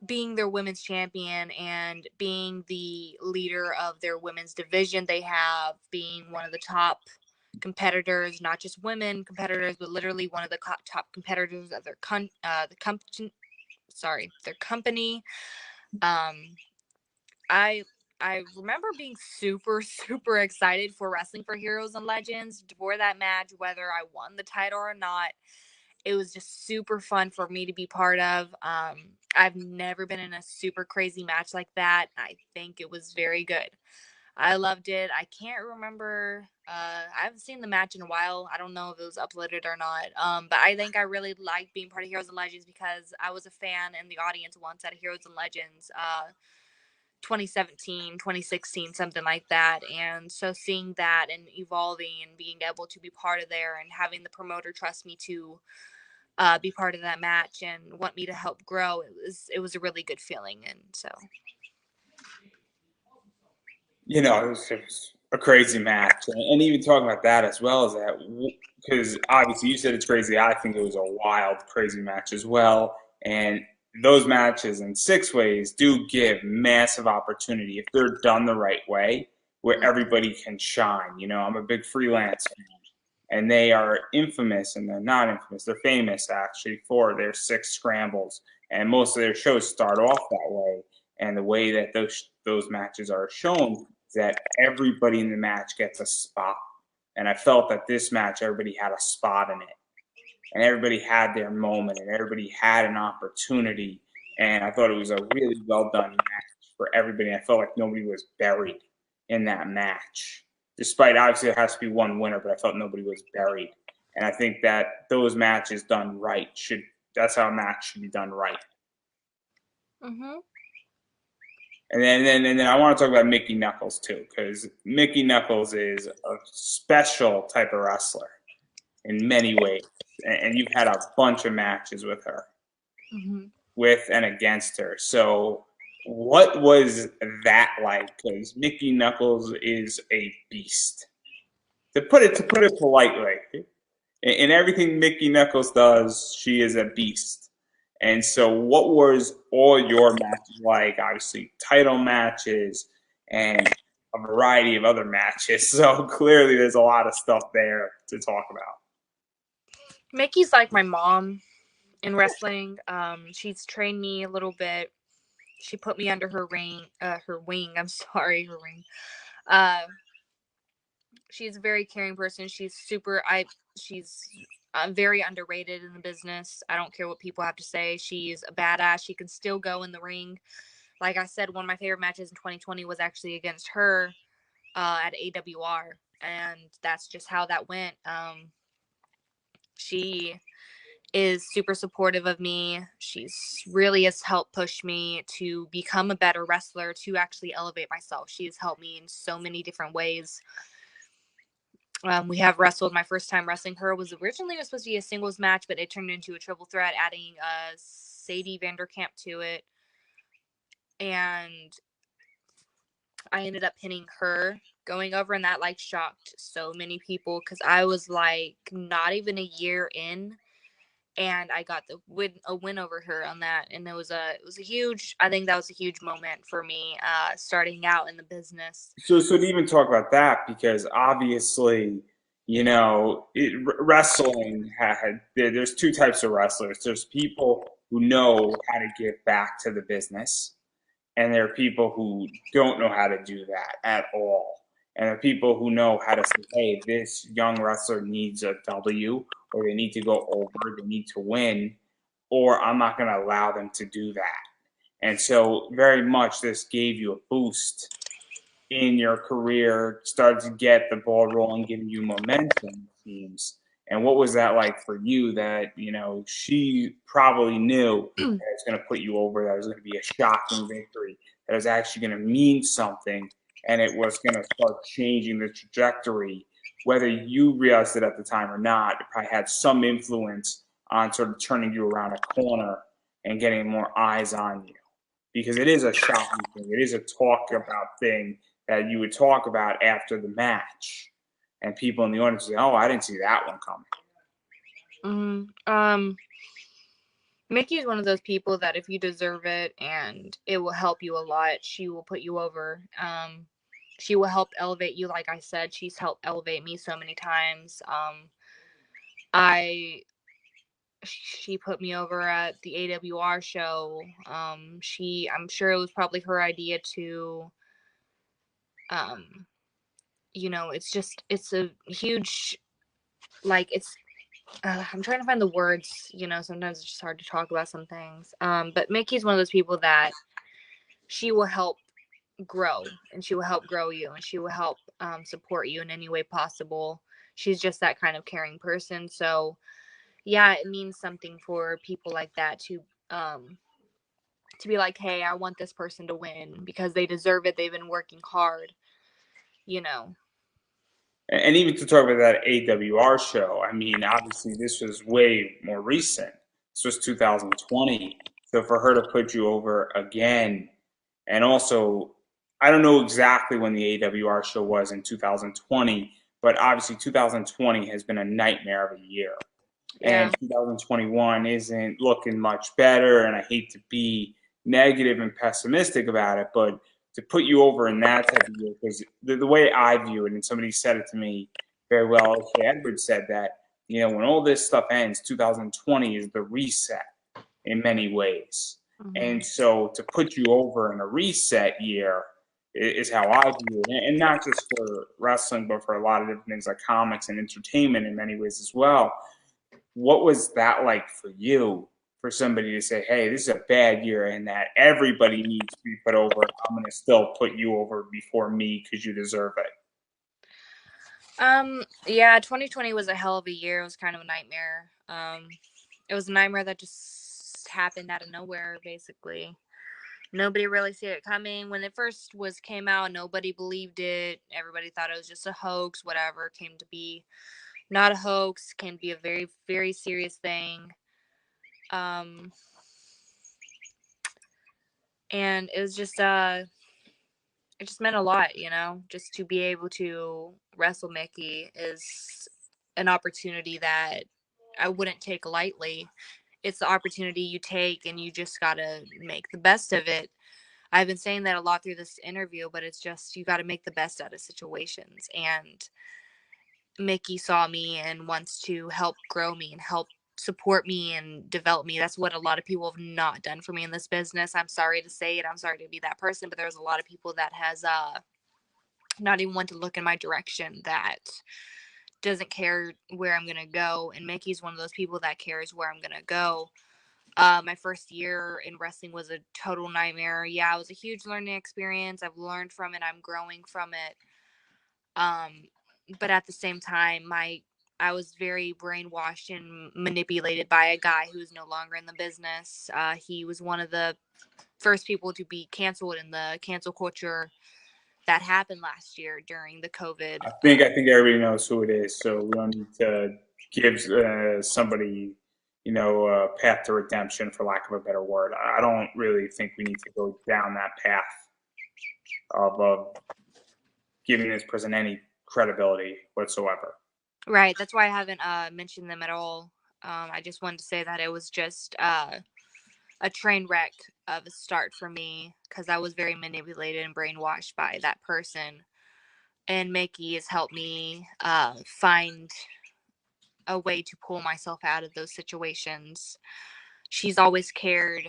being their women's champion and being the leader of their women's division they have, being one of the top competitors, not just women competitors, but literally one of the top competitors of their company. Um, I I remember being super super excited for Wrestling for Heroes and Legends for that match, whether I won the title or not. It was just super fun for me to be part of. I've never been in a super crazy match like that. I think it was very good. I loved it. I can't remember. I haven't seen the match in a while. I don't know if it was uploaded or not. But I think I really liked being part of Heroes and Legends because I was a fan in the audience once at Heroes and Legends. 2017, 2016, something like that. And so seeing that and evolving and being able to be part of there and having the promoter trust me to be part of that match and want me to help grow, it was a really good feeling. And so It was a crazy match, and even talking about that as well as that, because obviously you said it's crazy. I think it was a wild, crazy match as well, and those matches in six ways do give massive opportunity if they're done the right way, where everybody can shine. I'm a big freelance fan, and they are infamous, and they're not infamous. They're famous actually for their six scrambles, and most of their shows start off that way. And the way that those matches are shown is that everybody in the match gets a spot. And I felt that this match, everybody had a spot in it, and everybody had their moment, and everybody had an opportunity. And I thought it was a really well done match for everybody. I felt like nobody was buried in that match. Despite obviously there has to be one winner, but I felt nobody was buried. And I think that those matches done right should that's how a match should be done right. mm-hmm. And then I want to talk about Mickey Knuckles too, because Mickey Knuckles is a special type of wrestler in many ways, and you've had a bunch of matches with her, Mm-hmm. with and against her. So, what was that like? Because Mickey Knuckles is a beast. To put it politely, in everything Mickey Knuckles does, she is a beast. And so, what was all your matches like? Obviously, title matches and a variety of other matches. So clearly, there's a lot of stuff there to talk about. Mickey's like my mom in wrestling. She's trained me a little bit. She put me under her wing. I'm sorry, her ring. Uh, she's a very caring person. She's very underrated in the business. I don't care what people have to say. She's a badass. She can still go in the ring. Like I said, one of my favorite matches in 2020 was actually against her at AWR, and that's just how that went. She is super supportive of me. She's really has helped push me to become a better wrestler, to actually elevate myself. She has helped me in so many different ways. We have wrestled. My first time wrestling her was supposed to be a singles match, but it turned into a triple threat, adding Sadie Vanderkamp to it. And I ended up pinning her, going over, and that like shocked so many people because I was like not even a year in, and I got a win over her on that, and it was a huge. I think that was a huge moment for me, starting out in the business. So to even talk about that, because obviously, wrestling there's two types of wrestlers. There's people who know how to give back to the business, and there are people who don't know how to do that at all. And there are people who know how to say, hey, this young wrestler needs a W, or they need to go over, they need to win, or I'm not going to allow them to do that. And so, very much, this gave you a boost in your career, started to get the ball rolling, giving you momentum, it seems. And what was that like for you that, she probably knew that it's going to put you over, that it was going to be a shocking victory, that it was actually going to mean something, and it was going to start changing the trajectory, whether you realized it at the time or not, it probably had some influence on sort of turning you around a corner and getting more eyes on you. Because it is a shocking thing. It is a talk about thing that you would talk about after the match, and people in the audience say, "Oh, I didn't see that one coming." Mickey is one of those people that if you deserve it and it will help you a lot, she will put you over. She will help elevate you. Like I said, she's helped elevate me so many times. She put me over at the AWR show. I'm sure it was probably her idea to, it's a huge, like, I'm trying to find the words, sometimes it's just hard to talk about some things. But Mickey's one of those people that she will help grow, and she will help grow you, and she will help support you in any way possible. She's just that kind of caring person. So yeah, it means something for people like that to be like, hey, I want this person to win because they deserve it. They've been working hard, you know. And even to talk about that AWR show, I mean, obviously this was way more recent. This was 2020. So for her to put you over again, and also, I don't know exactly when the AWR show was in 2020, but obviously 2020 has been a nightmare of a year. Yeah. And 2021 isn't looking much better. And I hate to be negative and pessimistic about it, but to put you over in that type of year, because the way I view it, and somebody said it to me very well, okay, Edward said that, when all this stuff ends, 2020 is the reset in many ways. Mm-hmm. And so to put you over in a reset year is how I view it. And not just for wrestling, but for a lot of different things like comics and entertainment in many ways as well. What was that like for you, for somebody to say, hey, this is a bad year and that everybody needs to be put over? I'm going to still put you over before me because you deserve it. Yeah, 2020 was a hell of a year. It was kind of a nightmare. It was a nightmare that just happened out of nowhere, basically. Nobody really see it coming. When it first came out, nobody believed it. Everybody thought it was just a hoax, whatever. Came to be not a hoax, can be a very, very serious thing. And it was just it just meant a lot, just to be able to wrestle Mickey is an opportunity that I wouldn't take lightly. it's the opportunity you take, and you just gotta make the best of it. I've been saying that a lot through this interview, but it's just you got to make the best out of situations. And Mickey saw me and wants to help grow me and help support me and develop me. That's what a lot of people have not done for me in this business. I'm sorry to say it. I'm sorry to be that person, but there's a lot of people that has not even want to look in my direction, that doesn't care where I'm going to go. And Mickey's one of those people that cares where I'm going to go. My first year in wrestling was a total nightmare. Yeah, it was a huge learning experience. I've learned from it. I'm growing from it. But at the same time, I was very brainwashed and manipulated by a guy who's no longer in the business. He was one of the first people to be canceled in the cancel culture that happened last year during the COVID. I think everybody knows who it is, so we don't need to give somebody, a path to redemption, for lack of a better word. I don't really think we need to go down that path of giving this person any credibility whatsoever. Right. That's why I haven't mentioned them at all. I just wanted to say that it was just a train wreck of a start for me, because I was very manipulated and brainwashed by that person. And Mickey has helped me find a way to pull myself out of those situations. She's always cared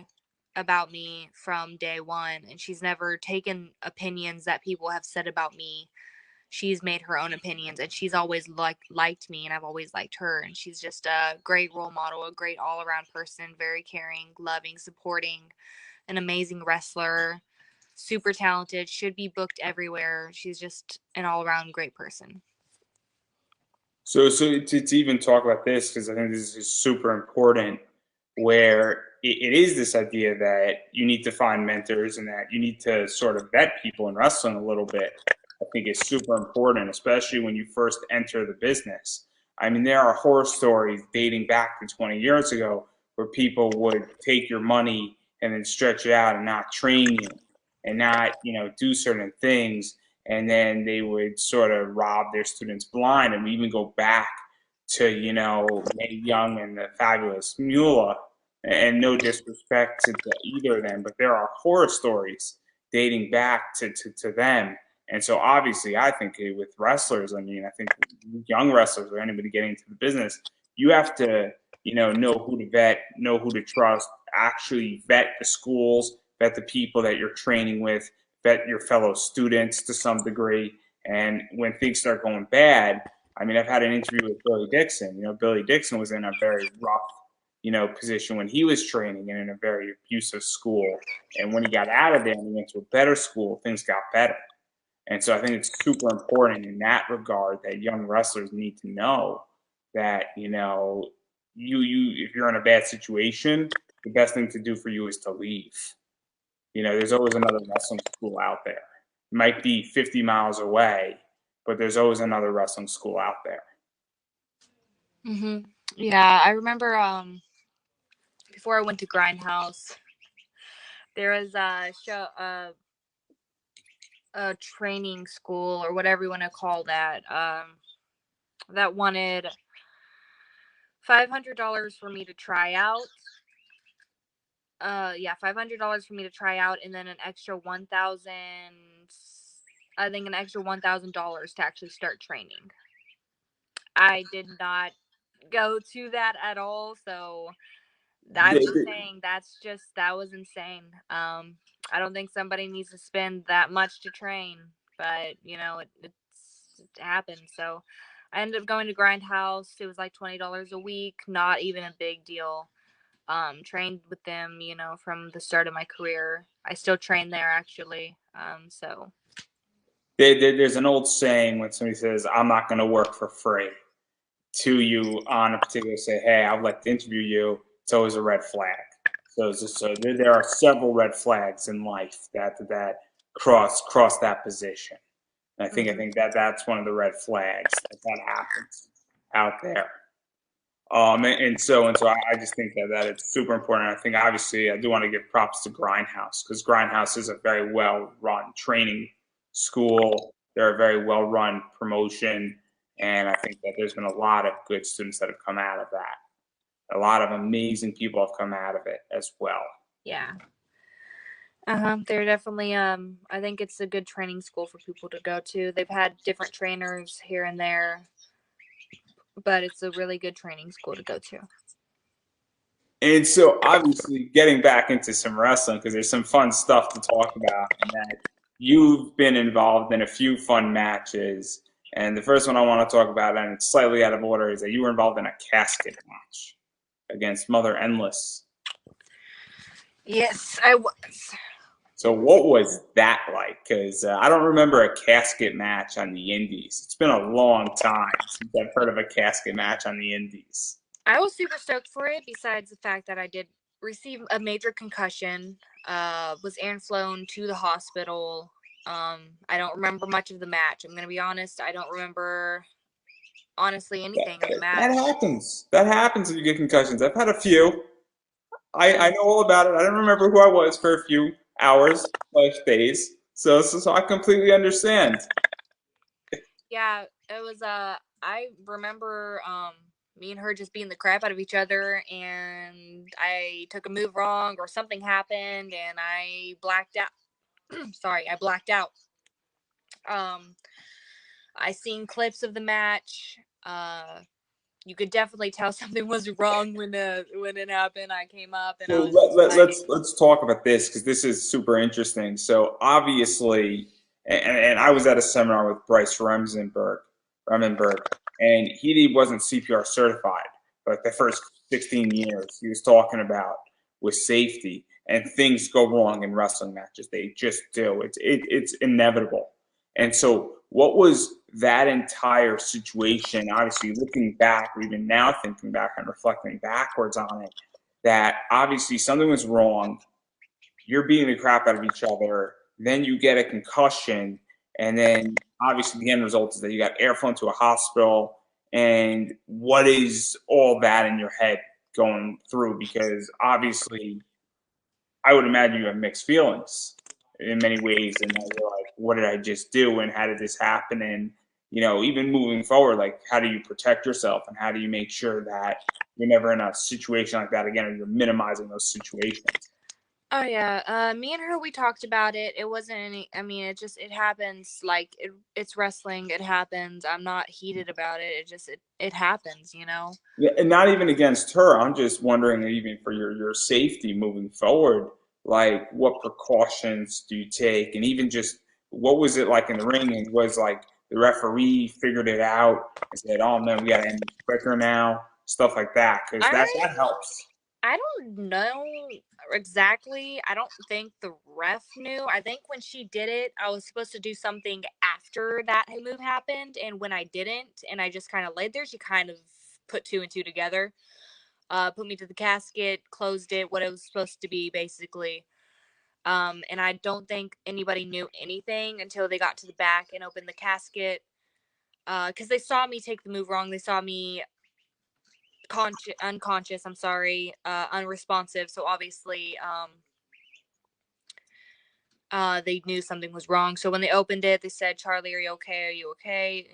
about me from day one, and she's never taken opinions that people have said about me. She's made her own opinions, and she's always liked me, and I've always liked her. And she's just a great role model, a great all-around person, very caring, loving, supporting, an amazing wrestler, super talented, should be booked everywhere. She's just an all-around great person. So to even talk about this, because I think this is super important, where it is this idea that you need to find mentors and that you need to sort of vet people in wrestling a little bit. I think is super important, especially when you first enter the business. I mean, there are horror stories dating back to 20 years ago where people would take your money and then stretch it out and not train you and not, do certain things, and then they would sort of rob their students blind. And we even go back to, Mae Young and the fabulous Mula, and no disrespect to either of them, but there are horror stories dating back to them. And so obviously I think with wrestlers, I mean, I think young wrestlers or anybody getting into the business, you have to, know who to vet, know who to trust, actually vet the schools, vet the people that you're training with, vet your fellow students to some degree. And when things start going bad, I mean, I've had an interview with Billy Dixon. Billy Dixon was in a very rough, position when he was training and in a very abusive school. And when he got out of there and he went to a better school, things got better. And so I think it's super important in that regard that young wrestlers need to know that, you if you're in a bad situation, the best thing to do for you is to leave. There's always another wrestling school out there. It might be 50 miles away, but there's always another wrestling school out there. Yeah, I remember before I went to Grindhouse, there was a training school, or whatever you want to call that, that wanted $500 for me to try out. Yeah, $500 for me to try out, and then an extra 1,000. I think an extra $1,000 to actually start training. I did not go to that at all, so I'm just saying that was insane. I don't think somebody needs to spend that much to train, but it happened. So I ended up going to Grindhouse. It was like $20 a week, not even a big deal. Trained with them, from the start of my career. I still train there actually. So There's an old saying when somebody says, "I'm not going to work for free," to you on a particular say, "Hey, I'd like to interview you." It's always a red flag. So there are several red flags in life that cross that position. And I think that's one of the red flags that happens out there. And so I just think that it's super important. I think obviously I do want to give props to Grindhouse, because Grindhouse is a very well run training school. They're a very well run promotion, and I think that there's been a lot of good students that have come out of that. a lot of amazing people have come out of it as well. Yeah. They're definitely I think it's a good training school for people to go to. They've had different trainers here and there, but it's a really good training school to go to. And so, obviously, getting back into some wrestling because there's some fun stuff to talk about, and that you've been involved in a few fun matches. And the first one I want to talk about, and it's slightly out of order, is that you were involved in a casket match against Mother Endless. Yes, I was. So, what was that like? Because I don't remember a casket match on the Indies. It's been a long time since I've heard of a casket match on the Indies. I was super stoked for it, besides the fact that I did receive a major concussion, was flown to the hospital. I don't remember much of the match. I'm going to be honest. I don't remember, honestly, anything of the That match. happens. That happens when you get concussions. I've had a few. I know all about it. I don't remember who I was for a few hours slash days. So I completely understand. Yeah, it was, I remember, me and her just beating the crap out of each other, and I took a move wrong or something happened and I blacked out. Sorry, I blacked out. Um, I seen clips of the match. You could definitely tell something was wrong when it happened. I came up and So I was let's talk about this because this is super interesting. So obviously, and I was at a seminar with Bryce Remsenberg, and he wasn't CPR certified. Like the first 16 years, he was talking about with safety, and things go wrong in wrestling matches. They just do. It's inevitable. And so, what was that entire situation? Obviously, looking back, or even now thinking back and reflecting backwards on it, that obviously something was wrong. You're beating the crap out of each other. Then you get a concussion. And then obviously the end result is that you got airflown to a hospital. And what is all that in your head going through? Because obviously, I would imagine you have mixed feelings in many ways. And you're like, what did I just do? And how did this happen? And, even moving forward, like, how do you protect yourself? And how do you make sure that you're never in a situation like that again, or you're minimizing those situations? Oh yeah, me and her, we talked about it. It wasn't any. I mean, it happens. Like it's wrestling. It happens. I'm not heated about it. It happens. You know. Yeah, and not even against her. I'm just wondering, even for your safety moving forward, like what precautions do you take, and even just what was it like in the ring? And was like the referee figured it out and said, "Oh man, we got to end this quicker now," stuff like that, because that helps. I don't know exactly. I don't think the ref knew. I think when she did it, I was supposed to do something after that move happened, and when I didn't, and I just kind of laid there, she kind of put two and two together. Put me to the casket, closed it, what it was supposed to be, basically. And I don't think anybody knew anything until they got to the back and opened the casket. Because they saw me take the move wrong. They saw me unconscious. I'm sorry, unresponsive. So obviously, they knew something was wrong. So when they opened it, they said, "Charlie, are you okay? Are you okay?"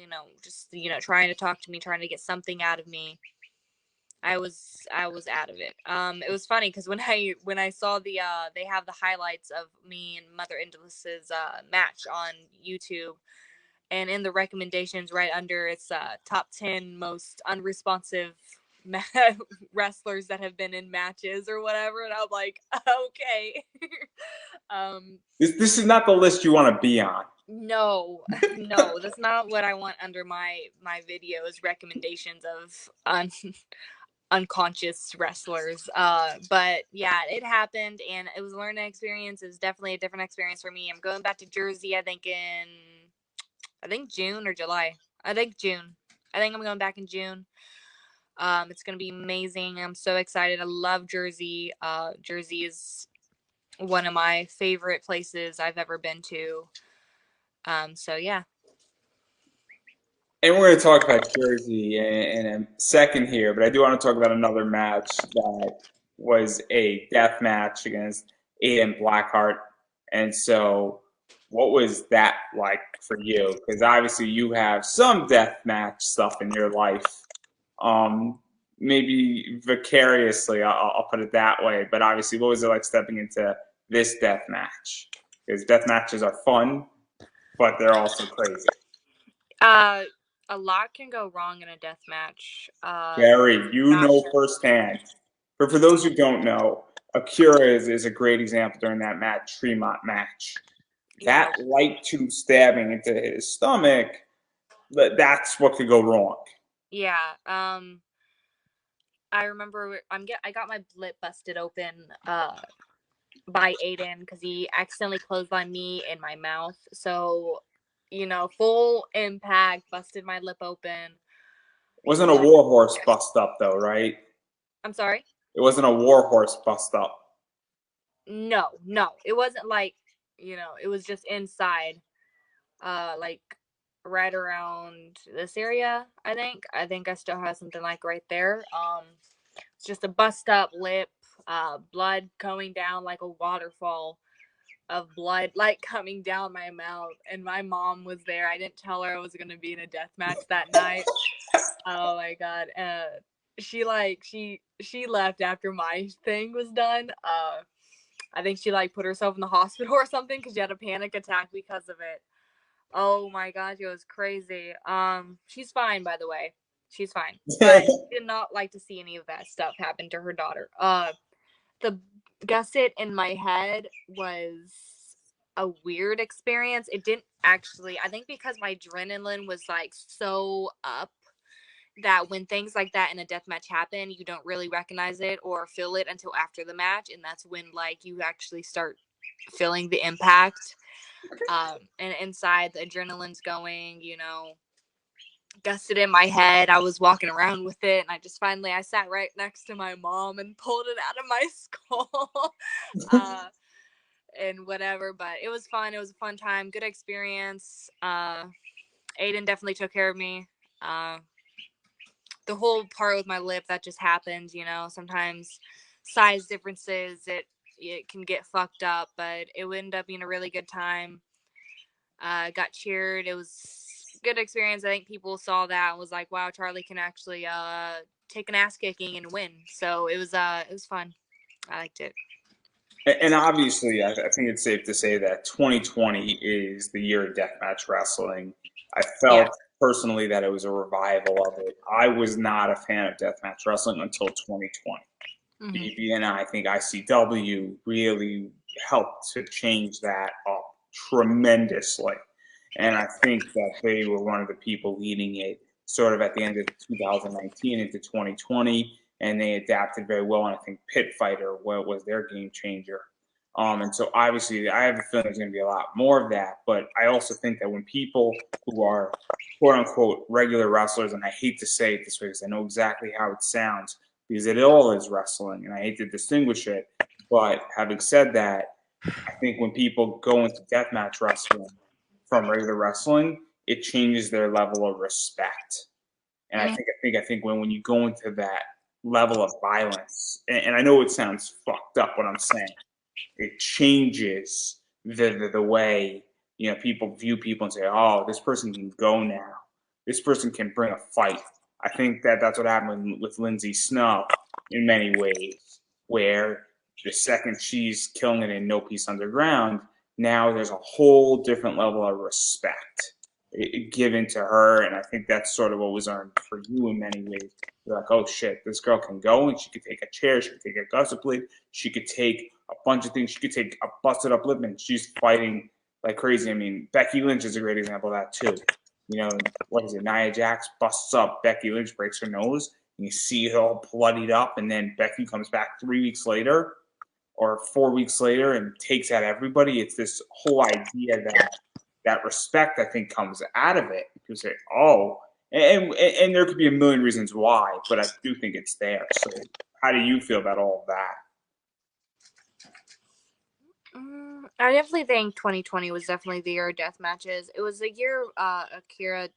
Just trying to talk to me, trying to get something out of me. I was out of it. It was funny because when I saw they have the highlights of me and Mother Endless's match on YouTube, and in the recommendations right under it's top 10 most unresponsive wrestlers that have been in matches or whatever, and I'm like, okay. This is not the list you want to be on. No, no, that's not what I want under my videos recommendations of unconscious wrestlers. But yeah, it happened and it was a learning experience. It was definitely a different experience for me. I'm going back to Jersey, I think June or July. I think June. I think I'm going back in June. It's gonna be amazing. I'm so excited. I love Jersey. Jersey is one of my favorite places I've ever been to. So yeah. And we're going to talk about Jersey in a second here, but I do want to talk about another match that was a death match against Aiden Blackheart. And so, what was that like for you? Because obviously, you have some death match stuff in your life. Um, maybe vicariously, I'll put it that way. But obviously, what was it like stepping into this death match? Because death matches are fun, but they're also crazy. Uh, a lot can go wrong in a death match. Barry, you Not know firsthand. For those who don't know, Akira is a great example during that Tremont match. yeah, That light tube stabbing into his stomach, that's what could go wrong. yeah. I remember I got my lip busted open by Aiden because he accidentally clotheslined me in my mouth. So, full impact, busted my lip open. Wasn't a But warhorse bust up though, right? I'm sorry. It wasn't a warhorse bust up. No, it wasn't like it was just inside, like right around this area. I think I still have something like right there. It's just a bust up lip, blood coming down like a waterfall of blood like coming down my mouth, and my mom was there. I didn't tell her I was gonna be in a death match that night. Oh my god. She left after my thing was done. I think she like put herself in the hospital or something because she had a panic attack because of it. Oh my gosh, it was crazy. She's fine, by the way. She's fine. But did not like to see any of that stuff happen to her daughter. The gusset in my head was a weird experience. It didn't actually, I think because my adrenaline was like so up that when things like that in a death match happen, you don't really recognize it or feel it until after the match. And that's when like you actually start feeling the impact. And inside the adrenaline's going, gusted in my head. I was walking around with it, and I sat right next to my mom and pulled it out of my skull. And whatever, but it was fun. It was a fun time, good experience. Aiden definitely took care of me. The whole part with my lip that just happened, sometimes size differences, it can get fucked up, but it would end up being a really good time. Got cheered. It was a good experience. I think people saw that and was like, wow, Charlie can actually take an ass kicking and win. So it was fun. I liked it. And obviously, I think it's safe to say that 2020 is the year of deathmatch wrestling. I Yeah. felt personally that it was a revival of it. I was not a fan of deathmatch wrestling until 2020. Mm-hmm. And I think ICW really helped to change that up tremendously. And I think that they were one of the people leading it sort of at the end of 2019 into 2020, and they adapted very well. And I think Pit Fighter was their game changer. And so obviously, I have a feeling there's going to be a lot more of that. But I also think that when people who are quote unquote regular wrestlers, and I hate to say it this way because I know exactly how it sounds, because it all is wrestling, and I hate to distinguish it. But having said that, I think when people go into deathmatch wrestling from regular wrestling, it changes their level of respect. And Mm-hmm. I think when you go into that level of violence, and I know it sounds fucked up what I'm saying, it changes the way people view people and say, oh, this person can go now. This person can bring a fight. I think that's what happened with Lindsay Snow in many ways, where the second she's killing it in No Peace Underground, now there's a whole different level of respect given to her, and I think that's sort of what was earned for you in many ways. You're like, oh shit, this girl can go, and she could take a chair, she could take a gusset plate, she could take a bunch of things, she could take a busted up lip, and she's fighting like crazy. I mean, Becky Lynch is a great example of that too. What is it? Nia Jax busts up Becky Lynch, breaks her nose, and you see it all bloodied up, and then Becky comes back 3 weeks later or 4 weeks later and takes out everybody. It's this whole idea that respect, I think, comes out of it. People say, oh, and there could be a million reasons why, but I do think it's there. So how do you feel about all of that? I definitely think 2020 was definitely the year of death matches. It was the year Akira,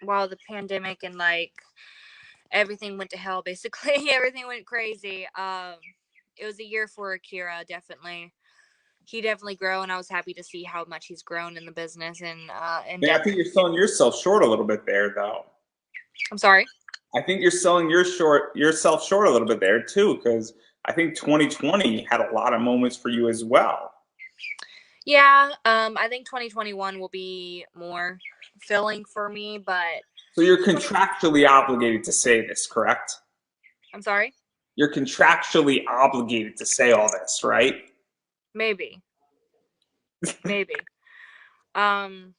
while the pandemic and like everything went to hell, basically everything went crazy. It was a year for Akira, definitely. He definitely grew, and I was happy to see how much he's grown in the business and in Yeah, I depth. think you're selling yourself short a little bit there, though. I'm sorry. I think you're selling yourself short a little bit there too, because I think 2020 had a lot of moments for you as well. Yeah, I think 2021 will be more filling for me, but So you're 20, contractually obligated to say this, correct? I'm sorry, You're contractually obligated to say all this, right? maybe, maybe. Um,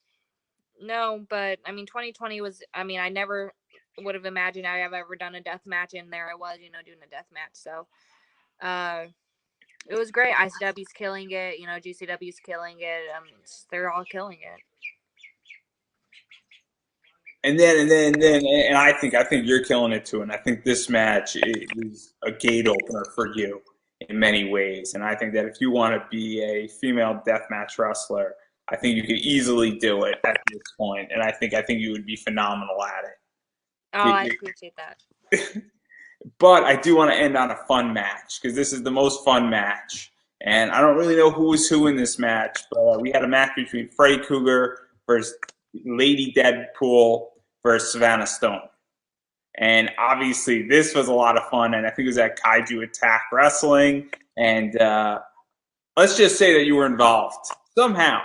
no, but I mean, 2020 was. I mean, I never would have imagined I have ever done a death match, and there I was, doing a death match. So, uh, it was great. ICW's killing it. GCW's killing it. They're all killing it. And I think you're killing it too. And I think this match is a gate opener for you in many ways. And I think that if you want to be a female deathmatch wrestler, I think you could easily do it at this point. And I think you would be phenomenal at Oh, I it. appreciate that. But I do want to end on a fun match because this is the most fun match. And I don't really know who was who in this match, but we had a match between Freddy Cougar versus Lady Deadpool versus Savannah Stone. And obviously, this was a lot of fun. And I think it was at Kaiju Attack Wrestling. And let's just say that you were involved somehow.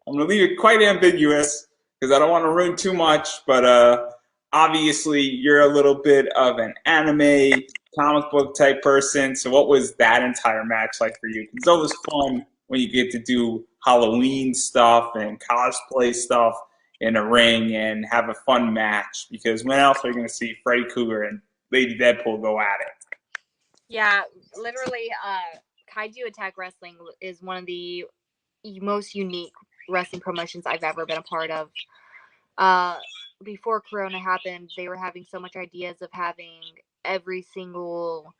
I'm going to leave it quite ambiguous because I don't want to ruin too much. But obviously, you're a little bit of an anime comic book type person. So, what was that entire match like for you? It's always fun when you get to do Halloween stuff and cosplay stuff in a ring and have a fun match. Because when else are you going to see Freddy Cougar and Lady Deadpool go at it? Yeah, literally, Kaiju Attack Wrestling is one of the most unique wrestling promotions I've ever been a part of. Uh, Before Corona happened, they were having so much ideas of having every single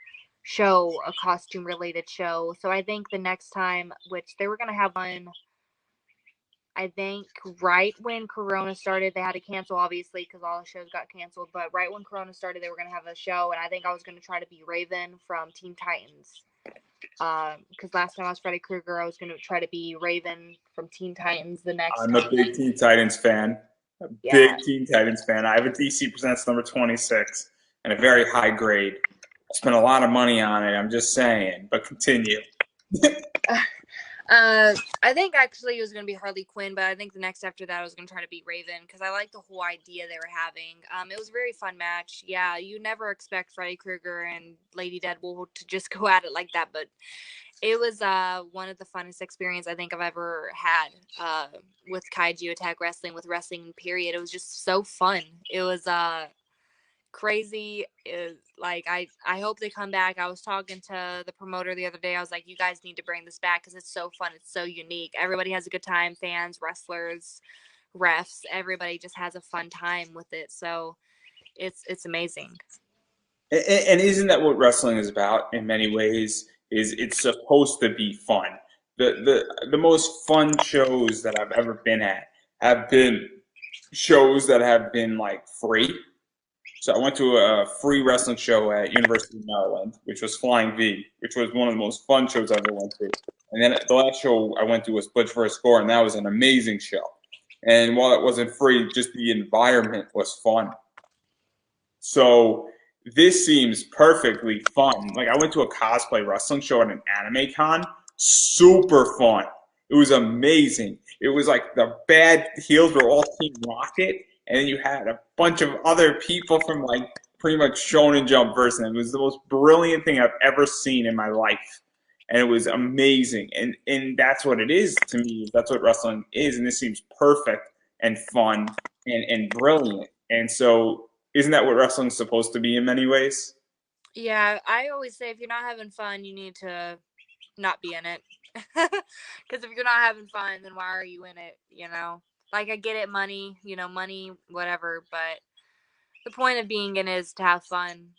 show a costume related show. So I think the next time, which they were going to have one, I think right when Corona started, they had to cancel obviously because all the shows got canceled. But right when Corona started, they were going to have a show, and I think I was going to try to be Raven from Teen Titans. Because last time I was Freddy Krueger, I was going to try to be Raven from Teen Titans the next I'm a time. big Teen Titans fan. A Yeah. big Teen Titans fan. I have a DC Presents number 26 and a very high grade. I spent a lot of money on it. I'm just saying, but continue. I think actually it was going to be Harley Quinn, but I think the next after that I was going to try to beat Raven because I like the whole idea they were having. It was a very fun match. Yeah, you never expect Freddy Krueger and Lady Deadpool to just go at it like that, but it was one of the funnest experience I think I've ever had with Kaiju Attack Wrestling, with wrestling period. It was just so fun. It was crazy. Is like I hope they come back. I was talking to the promoter the other day. I was like, you guys need to bring this back because it's so fun. It's so unique. Everybody has a good time. Fans, wrestlers, refs, everybody just has a fun time with it. So it's amazing. And isn't that what wrestling is about in many ways? Is it's supposed to be fun. The most fun shows that I've ever been at have been shows that have been like free. So I went to a free wrestling show at University of Maryland, which was Flying V, which was one of the most fun shows I ever went to. And then the last show I went to was Butch vs. Gore, and that was an amazing show. And while it wasn't free, just the environment was fun. So this seems perfectly fun. Like I went to a cosplay wrestling show at an anime con. Super fun. It was amazing. It was like the bad heels were all Team Rocket, and then you had a bunch of other people from like pretty much Shonen Jump versus them. It was the most brilliant thing I've ever seen in my life. And it was amazing. And that's what it is to me. That's what wrestling is. And this seems perfect and fun and brilliant. And so isn't that what wrestling's supposed to be in many ways? Yeah, I always say if you're not having fun, you need to not be in it. Because if you're not having fun, then why are you in it? Like I get it, money, money, whatever. But the point of being in it is to have fun.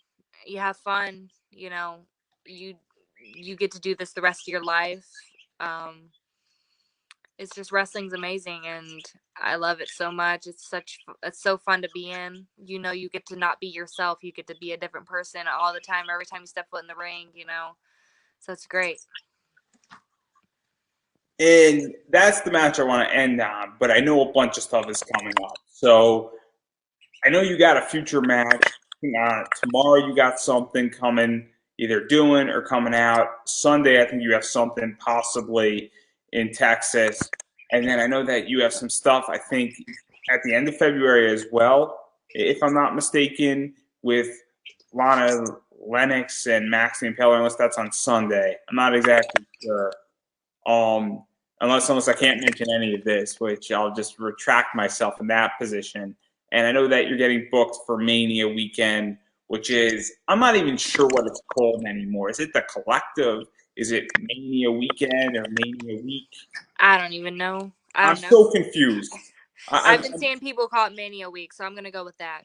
You have fun, you you get to do this the rest of your life. Um, it's just wrestling's amazing, and I love it so much. It's so fun to be in. You get to not be yourself. You get to be a different person all the time. Every time you step foot in the ring, so it's great. And that's the match I want to end on, but I know a bunch of stuff is coming up. So I know you got a future match tomorrow you got something coming, either doing or coming out. Sunday, I think you have something possibly in Texas. And then I know that you have some stuff, I think, at the end of February as well, if I'm not mistaken, with Lana Lennox and Maxine Peller, unless that's on Sunday. I'm not exactly sure. Um, unless I can't mention any of this, which I'll just retract myself in that position. And I know that you're getting booked for Mania weekend, which is I'm not even sure what it's called anymore. Is it the Collective? Is it Mania weekend or Mania week? I don't even know. I I'm don't know. so confused. I've been seeing people call it Mania Week, so I'm gonna go with that.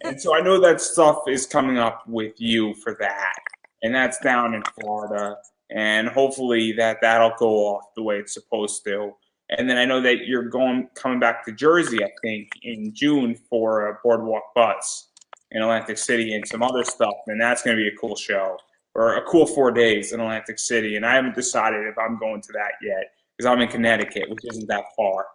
And so I know that stuff is coming up with you for that, and that's down in Florida, and hopefully that'll go off the way it's supposed to. And then I know that you're coming back to Jersey, I think, in June for a Boardwalk Buzz in Atlantic City and some other stuff, and that's going to be a cool show or a cool 4 days in Atlantic City. And I haven't decided if I'm going to that yet because I'm in Connecticut, which isn't that far.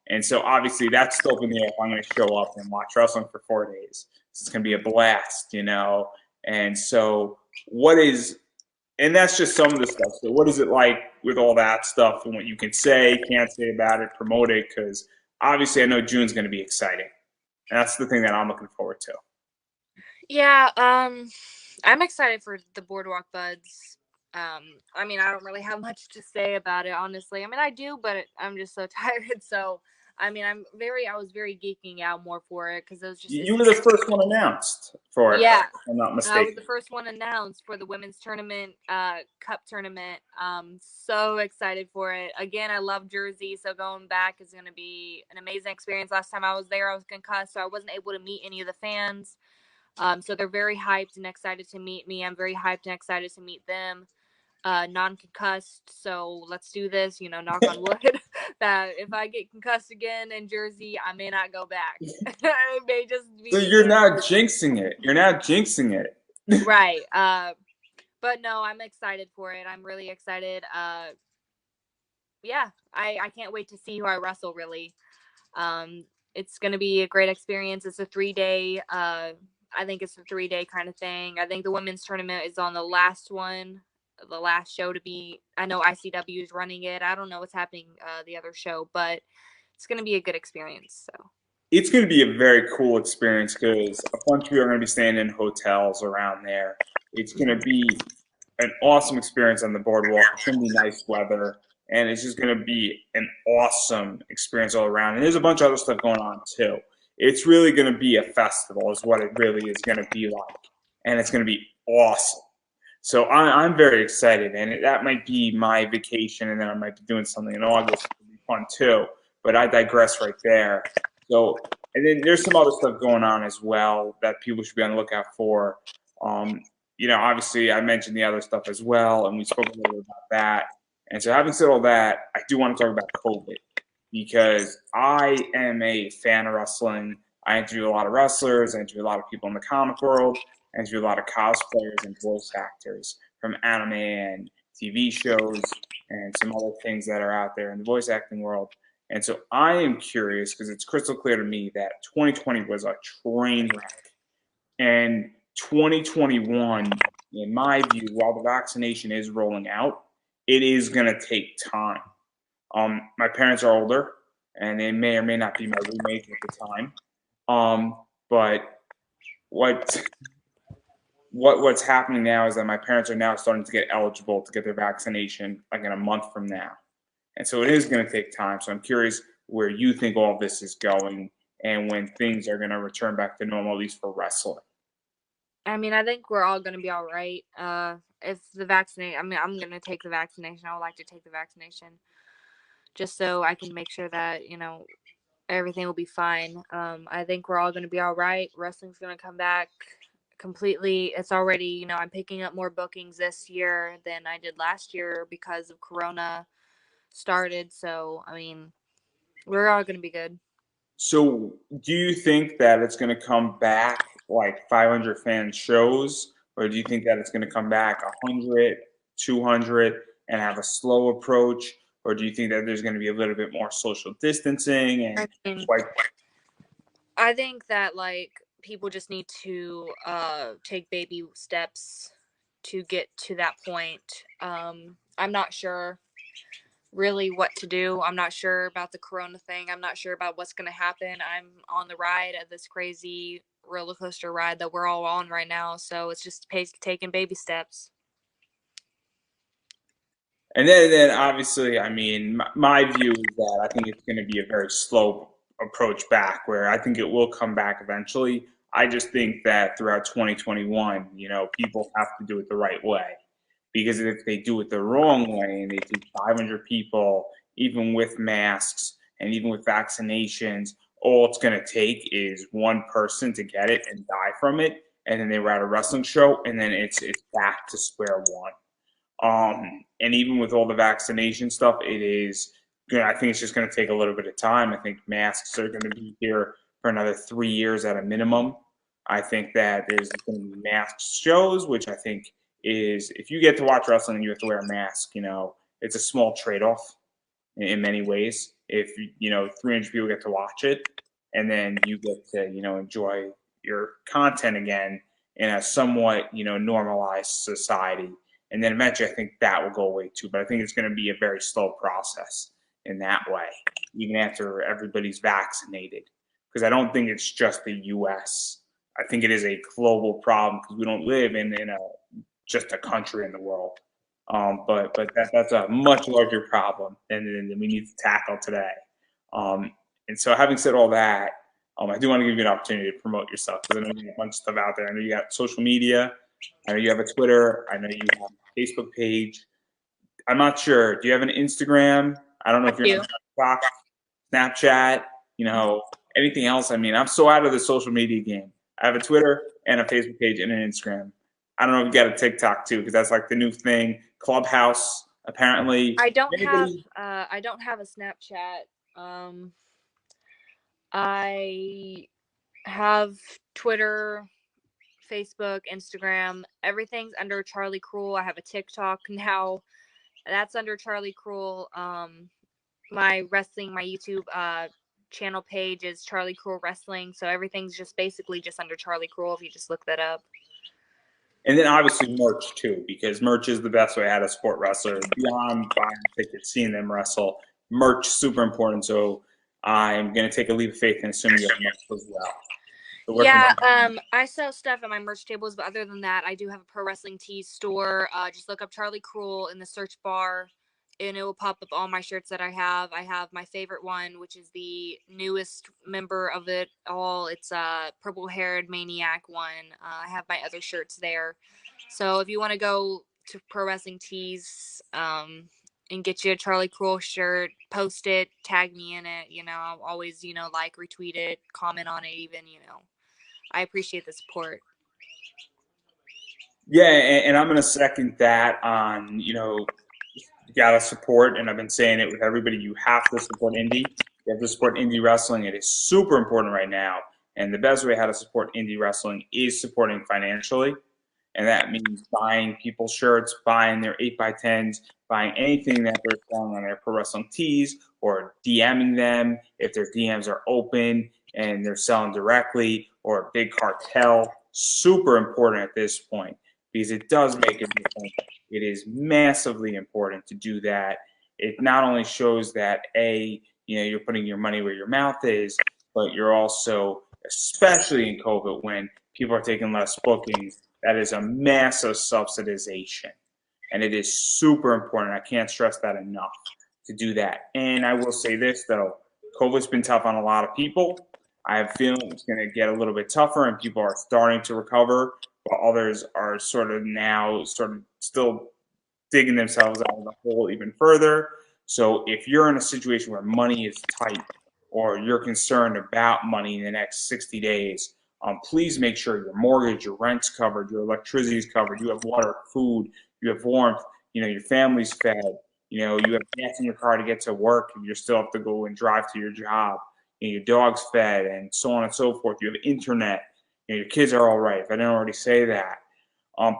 And so obviously that's still going to be if I'm going to show up and watch wrestling for 4 days. It's going to be a blast, you know. And so and that's just some of the stuff. So what is it like with all that stuff and what you can say, can't say about it, promote it? Because obviously I know June's going to be exciting. And that's the thing that I'm looking forward to. Yeah, I'm excited for the Boardwalk Buds. I mean, I don't really have much to say about it, honestly. I mean, I do, but I'm just so tired. So, I mean, I was very geeking out more for it because it was just. You were the first one announced for it, Yeah, if I'm not I was mistaken. the first one announced for the women's tournament, cup tournament. So excited for it. Again, I love Jersey, so going back is going to be an amazing experience. Last time I was there, I was concussed, so I wasn't able to meet any of the fans. So they're very hyped and excited to meet me. I'm very hyped and excited to meet them. Non-concussed, so let's do this. You know, knock on wood. That if I get concussed again in Jersey, I may not go back. It may just be. So you're not jinxing it. You're not jinxing it. Right. But no, I'm excited for it. I'm really excited. Yeah, I can't wait to see who I wrestle. Really. It's gonna be a great experience. It's a 3 day. I think it's a 3 day kind of thing. I think the women's tournament is on the last one, the last show to be. I know ICW is running it. I don't know what's happening the other show, but it's gonna be a good experience. So. It's going to be a very cool experience because a bunch of you are going to be staying in hotels around there. It's going to be an awesome experience on the boardwalk. It's going to be nice weather, and it's just going to be an awesome experience all around. And there's a bunch of other stuff going on too. It's really going to be a festival, is what it really is going to be like, and it's going to be awesome. So I'm very excited, and that might be my vacation, and then I might be doing something in August. It'll be fun too. But I digress right there. So, and then there's some other stuff going on as well that people should be on the lookout for. Um, obviously I mentioned the other stuff as well, and we spoke a little bit about that. And so, having said all that, I do want to talk about COVID because I am a fan of wrestling. I interview a lot of wrestlers. I interview a lot of people in the comic world. I interview a lot of cosplayers and voice actors from anime and TV shows and some other things that are out there in the voice acting world. And so I am curious because it's crystal clear to me that 2020 was a train wreck. And 2021, in my view, while the vaccination is rolling out, it is going to take time. My parents are older, and they may or may not be my roommates at the time. But what's happening now is that my parents are now starting to get eligible to get their vaccination like in a month from now. And so it is going to take time. So I'm curious where you think all this is going and when things are going to return back to normal, at least for wrestling. I mean, I think we're all going to be all right. If the vaccinate, I mean, I'm going to take the vaccination. I would like to take the vaccination just so I can make sure that, everything will be fine. I think we're all going to be all right. Wrestling's going to come back completely. It's already, I'm picking up more bookings this year than I did last year because of Corona started. So, I mean, we're all going to be good. So do you think that it's going to come back like 500 fan shows, or do you think that it's going to come back 100, 200 and have a slow approach? Or do you think that there's going to be a little bit more social distancing and I mean, like I think that people just need to take baby steps to get to that point. I'm not sure really what to do. I'm not sure about the corona thing. I'm not sure about what's going to happen. I'm on the ride of this crazy roller coaster ride that we're all on right now. So it's just taking baby steps. And then obviously, I mean, my view is that I think it's going to be a very slow approach back, where I think it will come back eventually. I just think that throughout 2021, people have to do it the right way. Because if they do it the wrong way and they take 500 people, even with masks and even with vaccinations, all it's going to take is one person to get it and die from it. And then they were at a wrestling show, and then it's back to square one. And even with all the vaccination stuff, it is. I think it's just going to take a little bit of time. I think masks are going to be here for another 3 years at a minimum. I think that there's going to be mask shows, which I think is, if you get to watch wrestling and you have to wear a mask, it's a small trade-off in many ways. If 300 people get to watch it, and then you get to enjoy your content again in a somewhat normalized society, and then eventually I think that will go away too. But I think it's going to be a very slow process in that way, even after everybody's vaccinated, because I don't think it's just the U.S. I think it is a global problem because we don't live in just a country in the world. But that's a much larger problem than we need to tackle today. And so, having said all that, I do want to give you an opportunity to promote yourself, because I know you have a bunch of stuff out there. I know you got social media. I know you have a Twitter. I know you have a Facebook page. I'm not sure. Do you have an Instagram? I don't know I if you're on do. TikTok, Snapchat, anything else. I mean, I'm so out of the social media game. I have a Twitter and a Facebook page and an Instagram. I don't know if you got a TikTok too, because that's like the new thing. Clubhouse, apparently. Anybody? I don't have a Snapchat. I have Twitter, Facebook, Instagram. Everything's under Charlie Kruel. I have a TikTok now. That's under Charlie Kruel. My YouTube channel page is Charlie Kruel Wrestling. So everything's just basically just under Charlie Kruel if you just look that up. And then obviously merch too, because merch is the best way how to support wrestlers beyond buying tickets, seeing them wrestle. Merch super important. So I'm gonna take a leap of faith and assume you have merch as well. So yeah, I sell stuff at my merch tables, but other than that, I do have a pro wrestling tees store. Just look up Charlie Kruel in the search bar, and it will pop up all my shirts that I have. I have my favorite one, which is the newest member of it all. It's a purple-haired maniac one. I have my other shirts there. So if you want to go to pro wrestling tees, and get you a Charlie Kruel shirt, post it, tag me in it. I'll always, like, retweet it, comment on it, even. I appreciate the support. yeah, and I'm gonna second that on you gotta support, and I've been saying it with everybody. You have to support indie. You have to support indie wrestling. It is super important right now, and the best way how to support indie wrestling is supporting financially. And that means buying people's shirts, buying their 8x10s, buying anything that they're selling on their pro wrestling tees, or DMing them if their DMs are open and they're selling directly, or a big cartel. Super important at this point, because it does make a difference. It is massively important to do that. It not only shows that you're putting your money where your mouth is, but you're also, especially in COVID, when people are taking less bookings, that is a massive subsidization. And it is super important. I can't stress that enough to do that. And I will say this, though, COVID's been tough on a lot of people. I have a feeling it's going to get a little bit tougher, and people are starting to recover, while others are sort of still digging themselves out of the hole even further. So if you're in a situation where money is tight, or you're concerned about money in the next 60 days, please make sure your mortgage, your rent's covered, your electricity is covered, you have water, food, you have warmth, your family's fed, you have gas in your car to get to work, and you still have to go and drive to your job, your dog's fed, and so on and so forth. You have internet, your kids are all right, if I didn't already say that.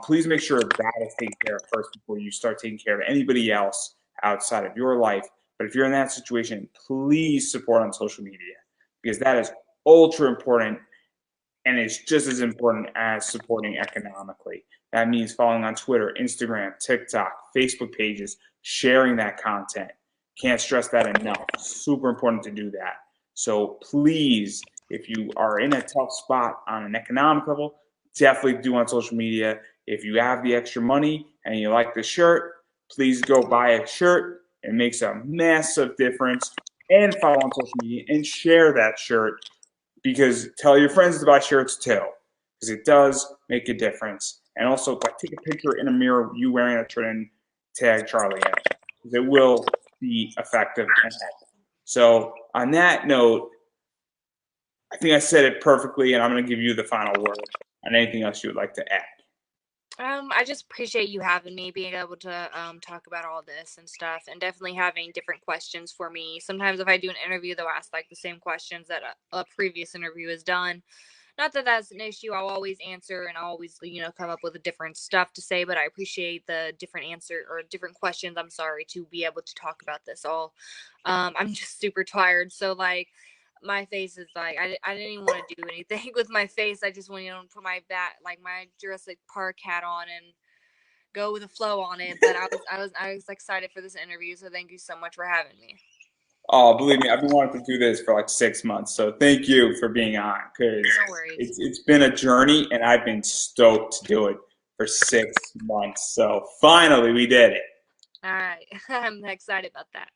Please make sure that is taken care of first before you start taking care of anybody else outside of your life. But if you're in that situation, please support on social media, because that is ultra important. and it's just as important as supporting economically. That means following on Twitter, Instagram, TikTok, Facebook pages, sharing that content. Can't stress that enough. Super important to do that. So please, if you are in a tough spot on an economic level, definitely do on social media. If you have the extra money and you like the shirt, please go buy a shirt. It makes a massive difference. And follow on social media and share that shirt, because tell your friends to buy shirts too, because it does make a difference. And also, like, take a picture in a mirror you wearing a shirt and tag Charlie in it, because it will be effective and helpful. So on that note, I think I said it perfectly, and I'm going to give you the final word on anything else you would like to add. I just appreciate you having me, being able to talk about all this and stuff, and definitely having different questions for me. Sometimes if I do an interview, they'll ask like the same questions that a previous interview has done. Not that that's an issue. I'll always answer and I'll always, come up with a different stuff to say, but I appreciate the different answer or different questions. I'm sorry, to be able to talk about this all. I'm just super tired. So like my face is like, I didn't even want to do anything with my face. I just want to put my Jurassic Park hat on and go with the flow on it. But I was excited for this interview. So thank you so much for having me. Oh, believe me, I've been wanting to do this for like 6 months. So thank you for being on, because No worries. it's been a journey, and I've been stoked to do it for 6 months. So finally, we did it. All right. I'm excited about that.